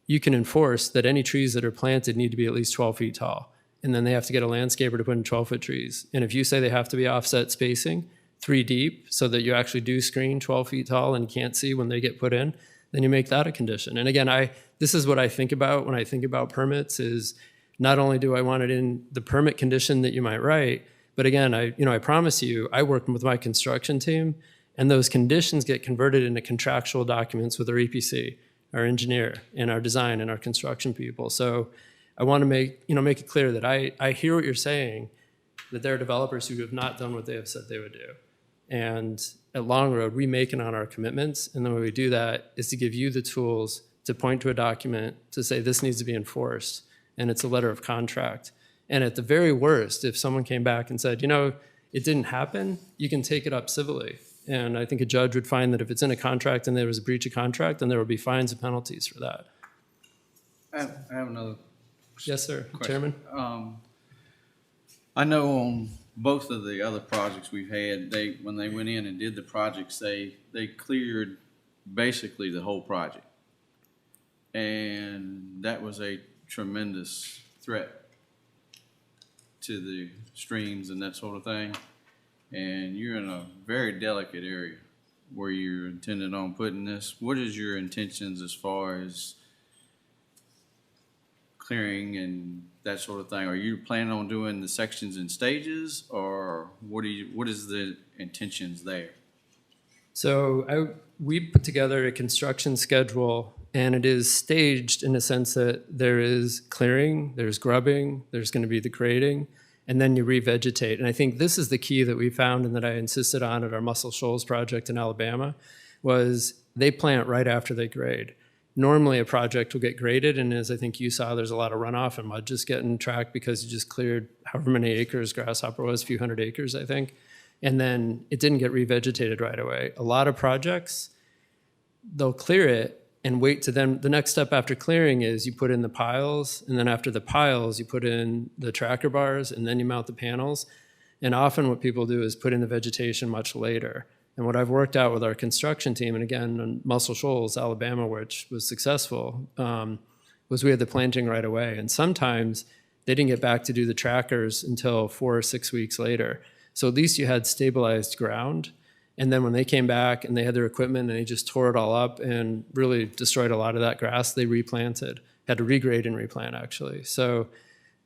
S8: you can enforce that any trees that are planted need to be at least 12 feet tall. And then they have to get a landscaper to put in 12-foot trees. And if you say they have to be offset spacing, 3 deep, so that you actually do screen 12 feet tall and can't see when they get put in, then you make that a condition. And again, this is what I think about when I think about permits is not only do I want it in the permit condition that you might write, but again, I promise you, I work with my construction team, and those conditions get converted into contractual documents with our EPC, our engineer, and our design and our construction people. So I want to make it clear that I hear what you're saying, that there are developers who have not done what they have said they would do. And at Long Road, we make it on our commitments, and the way we do that is to give you the tools to point to a document to say this needs to be enforced, and it's a letter of contract. And at the very worst, if someone came back and said, it didn't happen, you can take it up civilly. And I think a judge would find that if it's in a contract and there was a breach of contract, then there would be fines and penalties for that.
S2: I have another
S8: Yes, sir.
S2: question.
S8: Chairman?
S2: I know on both of the other projects we've had, when they went in and did the projects, they cleared basically the whole project. And that was a tremendous threat to the streams and that sort of thing. And you're in a very delicate area where you're intending on putting this. What is your intentions as far as clearing and that sort of thing? Are you planning on doing the sections in stages, or what is the intentions there?
S8: So we put together a construction schedule, and it is staged in the sense that there is clearing, there's grubbing, there's going to be the grading, and then you revegetate. And I think this is the key that we found and that I insisted on at our Muscle Shoals project in Alabama, was they plant right after they grade. Normally a project will get graded, and as I think you saw, there's a lot of runoff and mud just getting tracked because you just cleared however many acres Grasshopper was, a few hundred acres, I think. And then it didn't get revegetated right away. A lot of projects, they'll clear it and wait to them. The next step after clearing is you put in the piles, and then after the piles, you put in the tracker bars, and then you mount the panels. And often what people do is put in the vegetation much later. And what I've worked out with our construction team, and again, on Muscle Shoals, Alabama, which was successful, was we had the planting right away. And sometimes they didn't get back to do the trackers until 4 or 6 weeks later. So at least you had stabilized ground. And then when they came back and they had their equipment and they just tore it all up and really destroyed a lot of that grass, they replanted, had to regrade and replant actually. So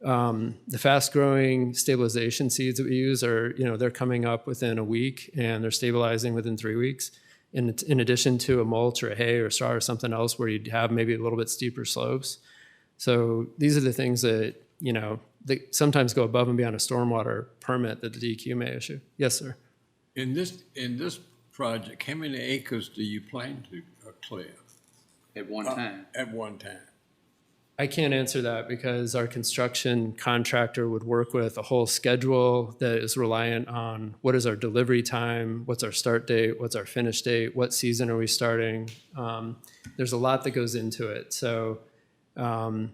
S8: the fast growing stabilization seeds that we use are, they're coming up within a week and they're stabilizing within 3 weeks. And in addition to a mulch or a hay or straw or something else where you'd have maybe a little bit steeper slopes. So these are the things that, they sometimes go above and beyond a stormwater permit that the DEQ may issue. Yes, sir.
S10: In this project, how many acres do you plan to clear?
S2: At one time?
S10: At one time.
S8: I can't answer that because our construction contractor would work with a whole schedule that is reliant on what is our delivery time, what's our start date, what's our finish date, what season are we starting. There's a lot that goes into it. So to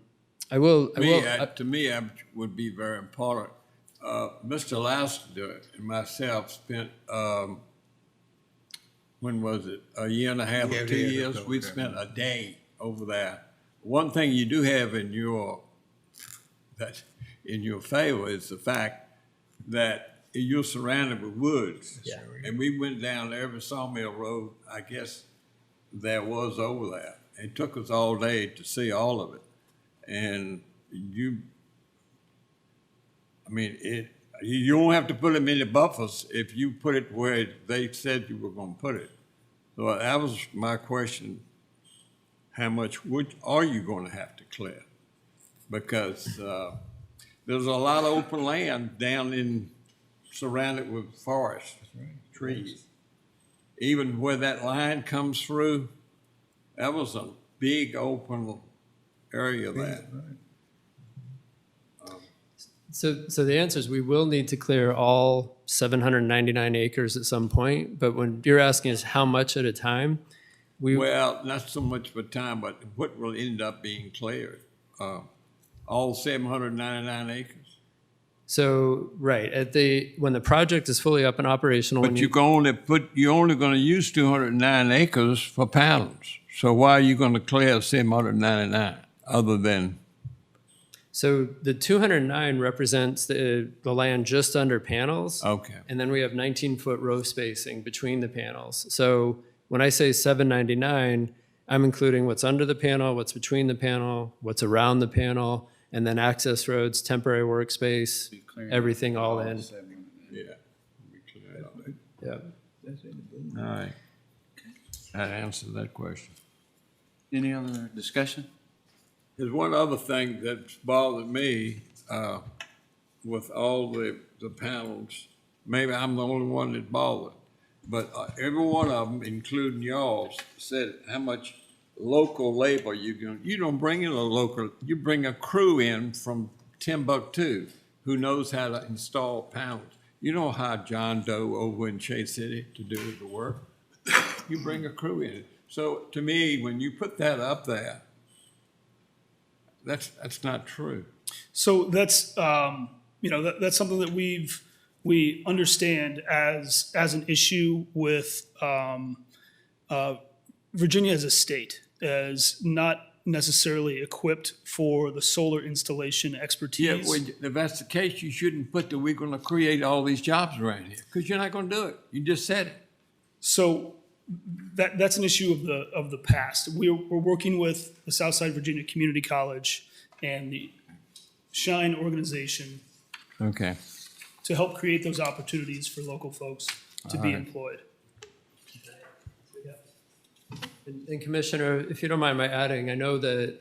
S8: me, it would be very important. Mr. Lassiter and myself spent, when was it, a year and a half or 2 years? We spent a day over there. One thing you do have in your favor is the fact that you're surrounded with woods. Yeah.
S10: And we went down every sawmill road, I guess, there was over there. It took us all day to see all of it. And you don't have to put them in the buffers if you put it where they said you were going to put it. So that was my question. How much wood are you going to have to clear? Because there's a lot of open land down surrounded with forest, trees. Even where that line comes through, that was a big open area there.
S8: So the answer is we will need to clear all 799 acres at some point, but when you're asking us how much at a time,
S10: well, not so much for time, but what will end up being cleared? All 799 acres?
S8: So, right, when the project is fully up and operational.
S10: But you're only going to use 209 acres for panels. So why are you gonna clear 799 other than,
S8: So the 209 represents the land just under panels.
S10: okay,
S8: And then we have 19-foot row spacing between the panels. So when I say 799, I'm including what's under the panel, what's between the panel, what's around the panel, and then access roads, temporary workspace, everything all in.
S10: yeah.
S8: Yeah.
S10: All right. That answers that question.
S2: Any other discussion?
S10: There's one other thing that's bothered me, with all the panels. Maybe I'm the only one that bothered, but every one of them, including y'all, said how much local labor you don't bring in a local, you bring a crew in from Timbuktu who knows how to install panels. You don't hire John Doe over in Chase City to do the work. You bring a crew in. So to me, when you put that up there, that's not true.
S7: So that's, that's something that we understand as an issue with Virginia as a state, as not necessarily equipped for the solar installation expertise.
S10: Yeah, well, if that's the case, you shouldn't put that we're gonna create all these jobs around here, because you're not gonna do it. You just said it.
S7: So that's an issue of the past. We're working with the Southside Virginia Community College and the Shine organization
S10: Okay.
S7: to help create those opportunities for local folks to be employed.
S8: And Commissioner, if you don't mind my adding, I know that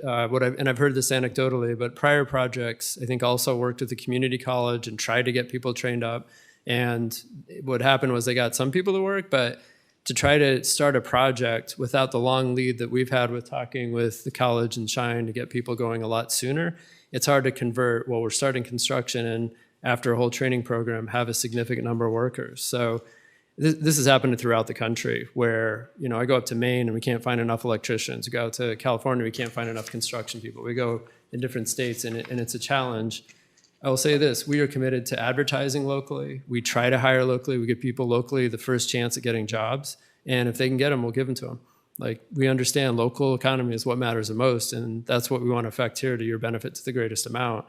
S8: and I've heard this anecdotally, but prior projects, I think also worked with the community college and tried to get people trained up. And what happened was they got some people to work, but to try to start a project without the long lead that we've had with talking with the college and Shine to get people going a lot sooner, it's hard to convert. Well, we're starting construction and after a whole training program, have a significant number of workers. So this has happened throughout the country where, I go up to Maine and we can't find enough electricians. We go out to California, we can't find enough construction people. We go in different states and it's a challenge. I will say this, we are committed to advertising locally. We try to hire locally. We give people locally the first chance at getting jobs. And if they can get them, we'll give them to them. Like, we understand local economy is what matters the most. And that's what we want to affect here to your benefit to the greatest amount.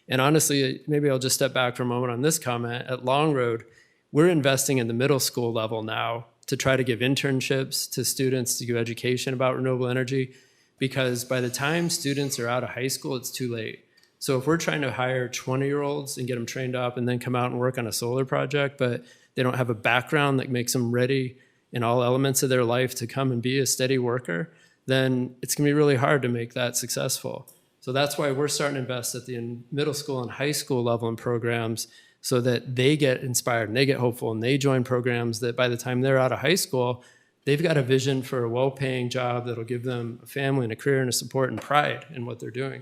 S8: And honestly, maybe I'll just step back for a moment on this comment. At Long Road, we're investing in the middle school level now to try to give internships to students to do education about renewable energy, because by the time students are out of high school, it's too late. So if we're trying to hire 20-year-olds and get them trained up and then come out and work on a solar project, but they don't have a background that makes them ready in all elements of their life to come and be a steady worker, then it's gonna be really hard to make that successful. So that's why we're starting to invest at the middle school and high school level in programs so that they get inspired and they get hopeful and they join programs that by the time they're out of high school, they've got a vision for a well-paying job that'll give them a family and a career and a support and pride in what they're doing.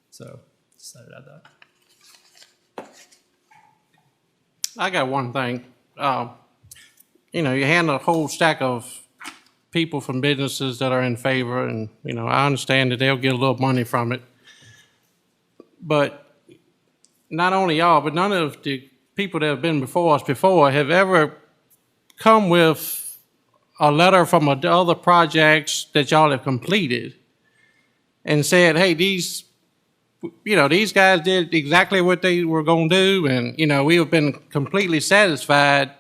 S8: So decided to add that.
S12: I got one thing. You hand a whole stack of people from businesses that are in favor, and, I understand that they'll get a little money from it. But not only y'all, but none of the people that have been before us before have ever come with a letter from other projects that y'all have completed and said, hey, these guys did exactly what they were going to do, and, we have been completely satisfied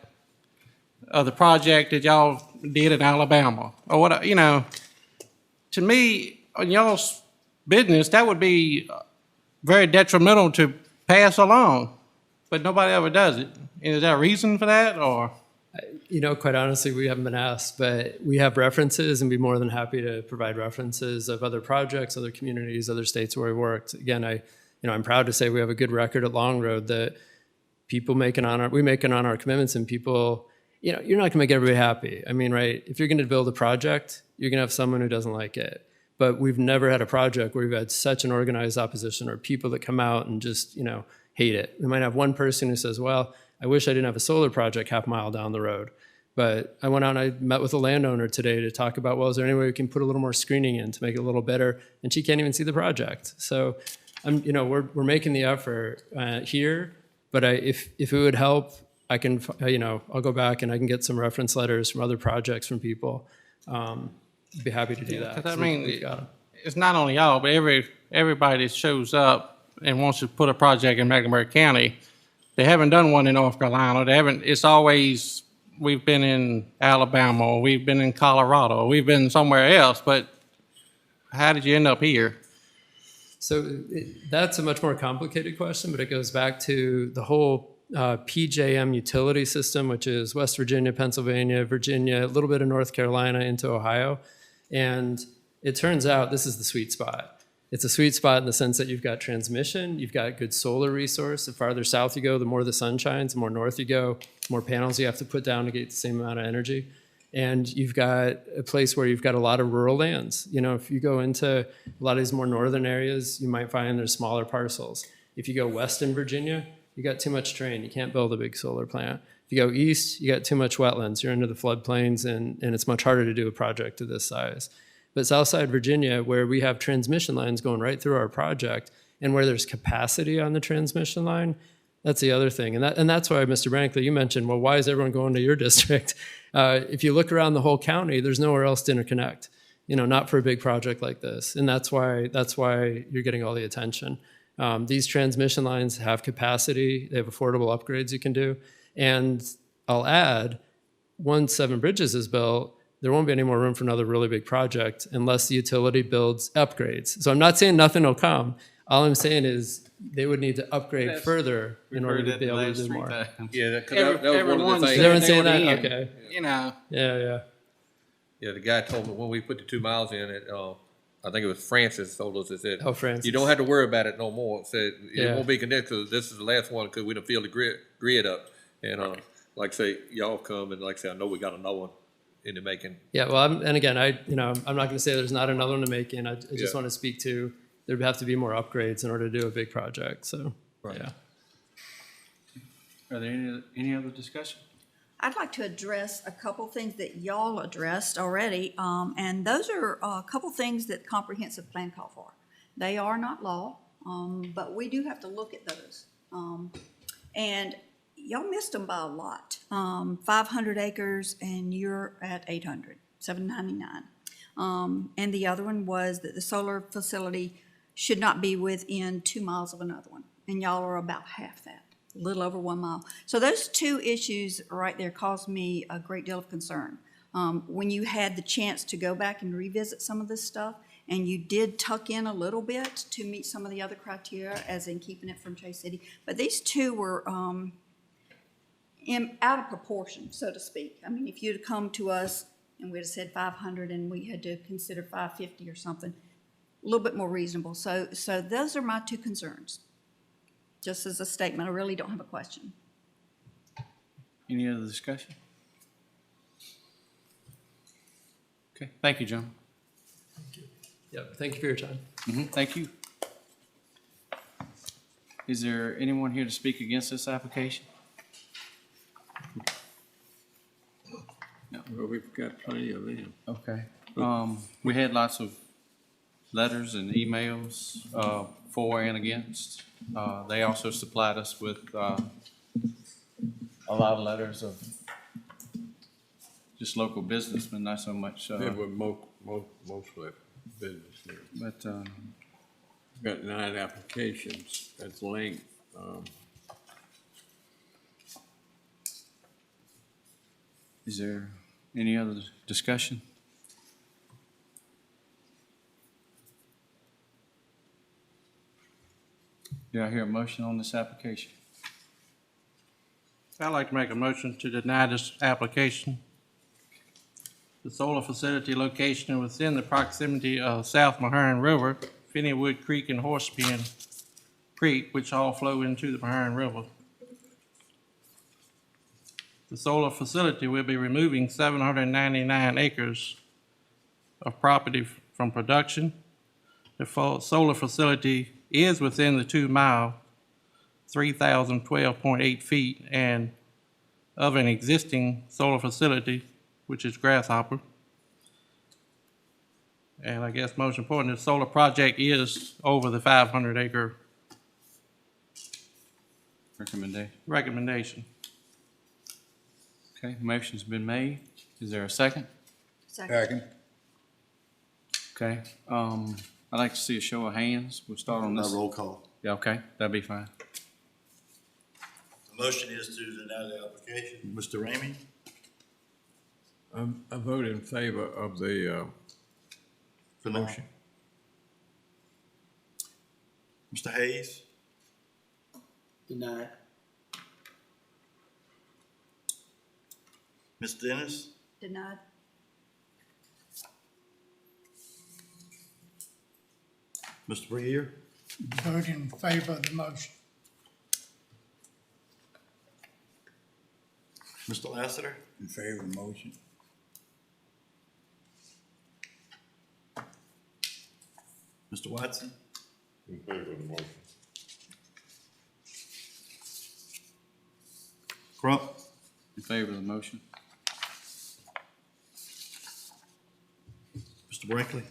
S12: of the project that y'all did in Alabama. Or what, to me, on y'all's business, that would be very detrimental to pass along, but nobody ever does it. And is there a reason for that, or?
S8: Quite honestly, we haven't been asked, but we have references and be more than happy to provide references of other projects, other communities, other states where we worked. Again, I'm proud to say we have a good record at Long Road that we make it on our commitments, and people, you're not gonna make everybody happy. I mean, right, if you're gonna build a project, you're gonna have someone who doesn't like it. But we've never had a project where we've had such an organized opposition or people that come out and just, hate it. We might have one person who says, well, I wish I didn't have a solar project half a mile down the road. But I went out and I met with a landowner today to talk about, well, is there any way we can put a little more screening in to make it a little better? And she can't even see the project. So, we're making the effort here. But if it would help, I can, I'll go back and I can get some reference letters from other projects from people. be happy to do that.
S12: 'Cause I
S8: 'cause
S12: mean,
S8: we've got 'em.
S12: it's not only y'all, but everybody that shows up and wants to put a project in Mecklenburg County, they haven't done one in North Carolina. They haven't, it's always, we've been in Alabama, or we've been in Colorado, or we've been somewhere else, but how did you end up here?
S8: So that's a much more complicated question, but it goes back to the whole PJM utility system, which is West Virginia, Pennsylvania, Virginia, a little bit of North Carolina into Ohio. And it turns out this is the sweet spot. It's a sweet spot in the sense that you've got transmission, you've got good solar resource. The farther south you go, the more the sun shines, the more north you go, the more panels you have to put down to get the same amount of energy. And you've got a place where you've got a lot of rural lands. You know, if you go into a lot of these more northern areas, you might find there's smaller parcels. If you go west in Virginia, you got too much terrain. You can't build a big solar plant. If you go east, you got too much wetlands. You're into the floodplains, and it's much harder to do a project of this size. But Southside Virginia, where we have transmission lines going right through our project, and where there's capacity on the transmission line, that's the other thing. And that's why, Mr. Brankley, you mentioned, well, why is everyone going to your district? If you look around the whole county, there's nowhere else to interconnect, you know, not for a big project like this. And that's why you're getting all the attention. These transmission lines have capacity. They have affordable upgrades you can do. And I'll add, once Seven Bridges is built, there won't be any more room for another really big project unless the utility builds upgrades. So I'm not saying nothing will come. All I'm saying is they would need to upgrade further in order to be able to do more.
S1: Yeah, that was one of
S12: Everyone's
S1: the things.
S8: Is everyone saying
S12: they
S8: that?
S12: were in,
S8: Okay.
S12: You know,
S8: Yeah.
S1: Yeah, the guy told me when we put the 2 miles in it, I think it was Francis told us, it said,
S8: Oh, Francis.
S1: you don't have to worry about it no more. It said, it
S8: Yeah.
S1: won't be connected, because this is the last one, because we done filled the grid up. And, like I say, y'all come, and like I say, I know we got another one in the making.
S8: Yeah, well, I'm not going to say there's not another one to make in. I just
S1: Yeah.
S8: want to speak to there'd have to be more upgrades in order to do a big project. So,
S1: Right.
S8: yeah.
S2: Are there any other discussion?
S4: I'd like to address a couple things that y'all addressed already, and those are a couple things that comprehensive plan call for. They are not law, but we do have to look at those. And y'all missed them by a lot. 500 acres, and you're at 800, 799. And the other one was that the solar facility should not be within 2 miles of another one, and y'all are about half that. A little over 1 mile. So those two issues right there caused me a great deal of concern. When you had the chance to go back and revisit some of this stuff, and you did tuck in a little bit to meet some of the other criteria, as in keeping it from Chase City, but these two were out of proportion, so to speak. I mean, if you'd come to us and we'd have said 500 and we had to consider 550 or something, a little bit more reasonable. So those are my two concerns. Just as a statement, I really don't have a question.
S2: Any other discussion? Okay, thank you, John.
S8: Yep. Thank you for your time.
S2: Thank you. Is there anyone here to speak against this application?
S10: Well, we've got plenty of them.
S2: Okay. We had lots of letters and emails, for and against. They also supplied us with, a lot of letters of just local businessmen, not so much,
S10: They were mostly business here.
S2: but,
S10: Got 9 applications. That's length.
S2: is there any other discussion? Do I hear a motion on this application?
S12: I'd like to make a motion to deny this application. The solar facility location within the proximity of South Mahern River, Finneywood Creek, and Horsepen Creek, which all flow into the Mahern River. The solar facility will be removing 799 acres of property from production. The solar facility is within the 2 mile, 3,012.8 feet, and of an existing solar facility, which is Grasshopper. And I guess most important, the solar project is over the 500 acre recommendation.
S2: Okay, motion's been made. Is there a second?
S4: Second.
S2: Okay, I'd like to see a show of hands. We'll start on this.
S6: Roll call.
S2: Yeah, okay, that'd be fine.
S6: The motion is to deny the application. Mr. Ramey?
S10: I vote in favor of the,
S6: For now.
S10: motion.
S6: Mr. Hayes?
S1: Denied.
S6: Ms. Dennis?
S4: Denied.
S6: Mr. Brier?
S11: Vote in favor of the motion.
S6: Mr. Lassiter?
S5: In favor of the motion.
S6: Mr. Watson?
S9: In favor of the motion.
S6: Crump?
S2: In favor of the motion.
S6: Mr. Brinkley?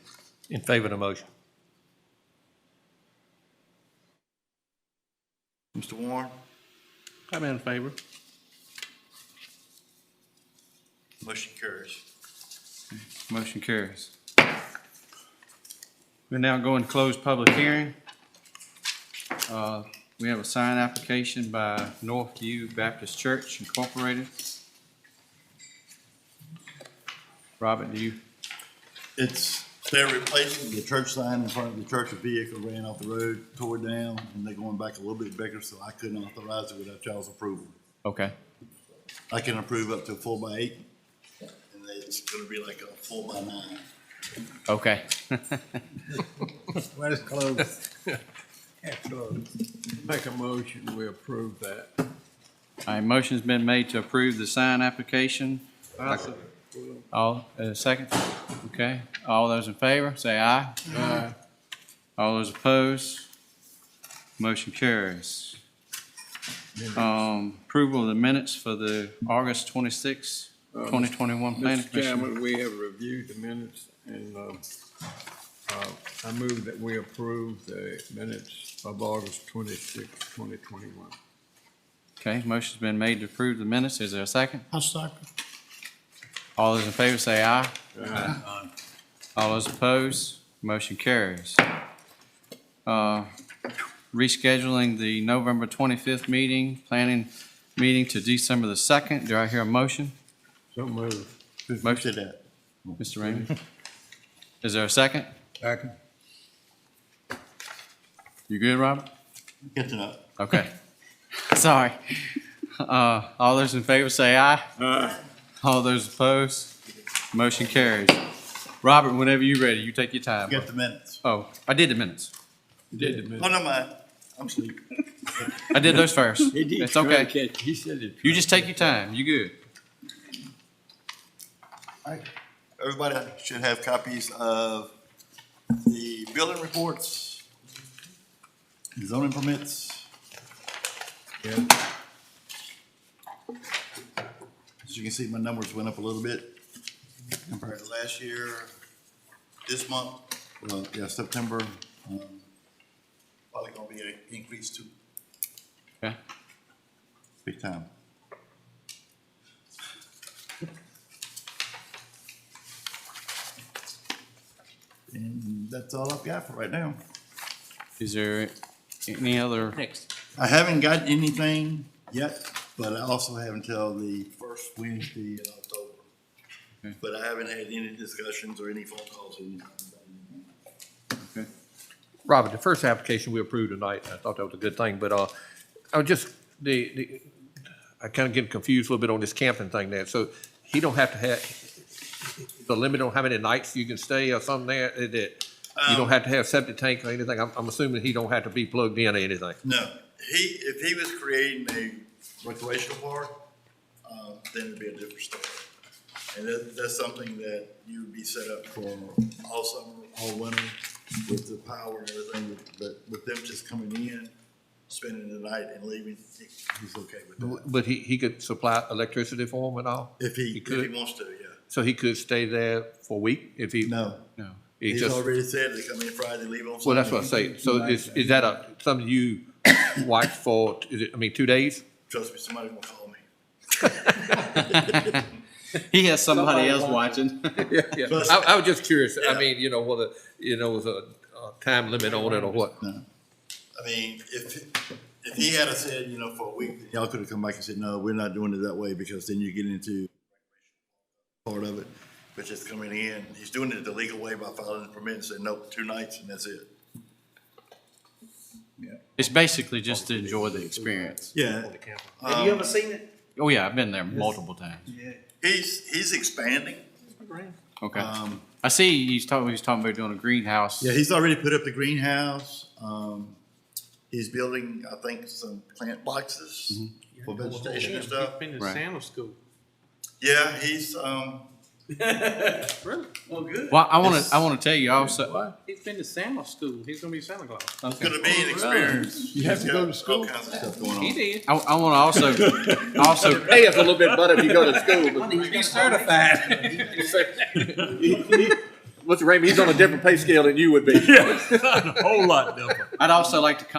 S8: In favor of the motion.
S6: Mr. Warren?
S12: I'm in favor.
S6: Motion carries.
S2: Motion carries. We're now going to close public hearing. We have a sign application by Northview Baptist Church Incorporated. Robert, do you?
S6: They're replacing the church sign in front of the church. A vehicle ran off the road, tore down, and they're going back a little bit bigger, so I couldn't authorize it without y'all's approval.
S2: Okay.
S6: I can approve up to a 4x8, and it's gonna be like a 4x9.
S2: Okay.
S5: Well, it's close. Yeah, close.
S10: Make a motion, we approve that.
S2: All right, motion's been made to approve the sign application. All, second? Okay, all those in favor, say aye.
S10: Aye.
S2: All those opposed, motion carries. Approval of the minutes for the August 26, 2021 Planning
S10: Mr.
S2: Commission.
S10: Chairman, we have reviewed the minutes, and I move that we approve the minutes of August 26, 2021.
S2: Okay, motion's been made to approve the minutes. Is there a second?
S11: I second.
S2: All those in favor say aye. All those opposed, motion carries. Rescheduling the November 25th meeting, planning meeting to December the 2nd. Do I hear a motion?
S10: So moved.
S2: Motion.
S6: Did that.
S2: Mr. Raymond? Is there a second?
S5: Second.
S2: You good, Robert?
S6: Get to know.
S2: Okay. Sorry. All those in favor say aye.
S10: Aye.
S2: All those opposed, motion carries. Robert, whenever you're ready, you take your time.
S6: Get the minutes.
S2: Oh, I did the minutes.
S10: You did the minutes.
S6: Oh, no, mind. I'm asleep.
S2: I did those first.
S10: He did
S2: It's
S10: try to
S2: okay.
S10: catch- He said it.
S2: You just take your time. You good.
S6: Everybody should have copies of the building reports, zoning permits.
S10: Yeah.
S6: As you can see, my numbers went up a little bit compared to last year. This month, well, yeah, September, probably gonna be an increase too,
S2: Okay.
S6: big time. And that's all I've got for right now.
S2: Is there any other?
S6: I haven't got anything yet, but I also have until the first Wednesday in October.
S2: Okay.
S6: But I haven't had any discussions or any phone calls or anything.
S2: Okay.
S13: Robert, the first application we approved tonight, I thought that was a good thing, but I was just, I kind of get confused a little bit on this camping thing there. So he don't have to have, the limit on how many nights you can stay or something there, that you don't have to have septic tank or anything? I'm assuming he don't have to be plugged in or anything.
S6: No, if he was creating a recreational park, then it'd be a different story. And that's something that you would be set up for all summer, all winter, with the power and everything, but with them just coming in, spending the night and leaving, he's okay with that.
S13: But he could supply electricity for him and all?
S6: If he
S13: could?
S6: wants to, yeah.
S13: So he could stay there for a week if he?
S6: No,
S2: No.
S13: He
S6: he's
S13: just,
S6: already said they come in Friday, leave on Sunday.
S13: well, that's what I say. So is that something you watch for, 2 days?
S6: Trust me, somebody will call me.
S2: He has somebody else watching.
S13: Yeah, yeah. I was just curious. I mean, you know, whether, you know, was a time limit on it or what.
S6: I mean, if he had said, you know, for a week, then y'all could have come back and said, no, we're not doing it that way, because then you get into part of it. But just coming in, he's doing it the legal way by filing a permit and saying, nope, 2 nights and that's it.
S2: It's basically just to enjoy the experience.
S6: Yeah.
S1: Have you ever seen it?
S2: Oh, yeah, I've been there multiple times.
S6: He's expanding.
S2: Okay. I see he's talking about doing a greenhouse.
S6: Yeah, he's already put up the greenhouse. He's building, I think, some plant boxes for vegetation and stuff.
S12: Been to
S2: Right.
S12: Santa school.
S6: Yeah, he's,
S1: Well, good.
S2: Well, I want to tell you also.
S12: He's been to Santa school. He's gonna be Santa Claus.
S6: it's gonna be an experience.
S5: You have to
S6: He's
S5: go
S6: got
S5: to school?
S6: All kinds of stuff going on.
S12: He did.
S2: I want to also
S13: Pay us a little bit better if you go to school. But
S1: Be certified.
S13: Mr. Raymond, he's on a different pay scale than you would be.
S10: A whole lot different.
S2: I'd also like to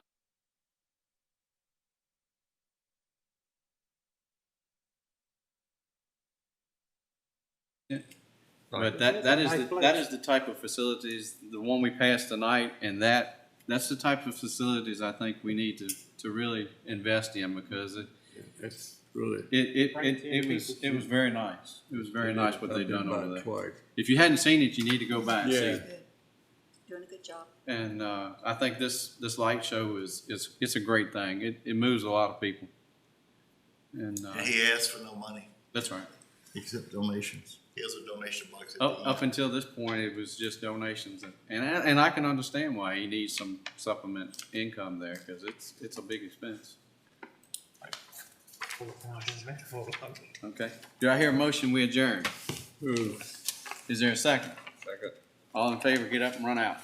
S2: But that is the type of facilities, the one we passed tonight, and that's the type of facilities I think we need to really invest in, because
S10: That's really.
S2: it was very nice. It was very nice what they done over there.
S10: Twice.
S2: If you hadn't seen it, you need to go back and see
S10: Yeah.
S2: it.
S4: Doing a good job.
S2: And I think this light show it's a great thing. It moves a lot of people. And
S6: And he asked for no money,
S2: that's right.
S6: except donations. He has a donation box at the end.
S2: Up until this point, it was just donations, and I can understand why he needs some supplement income there, because it's a big expense. Okay. Do I hear a motion? We adjourn. Is there a second?
S13: Second.
S2: All in favor, get up and run out.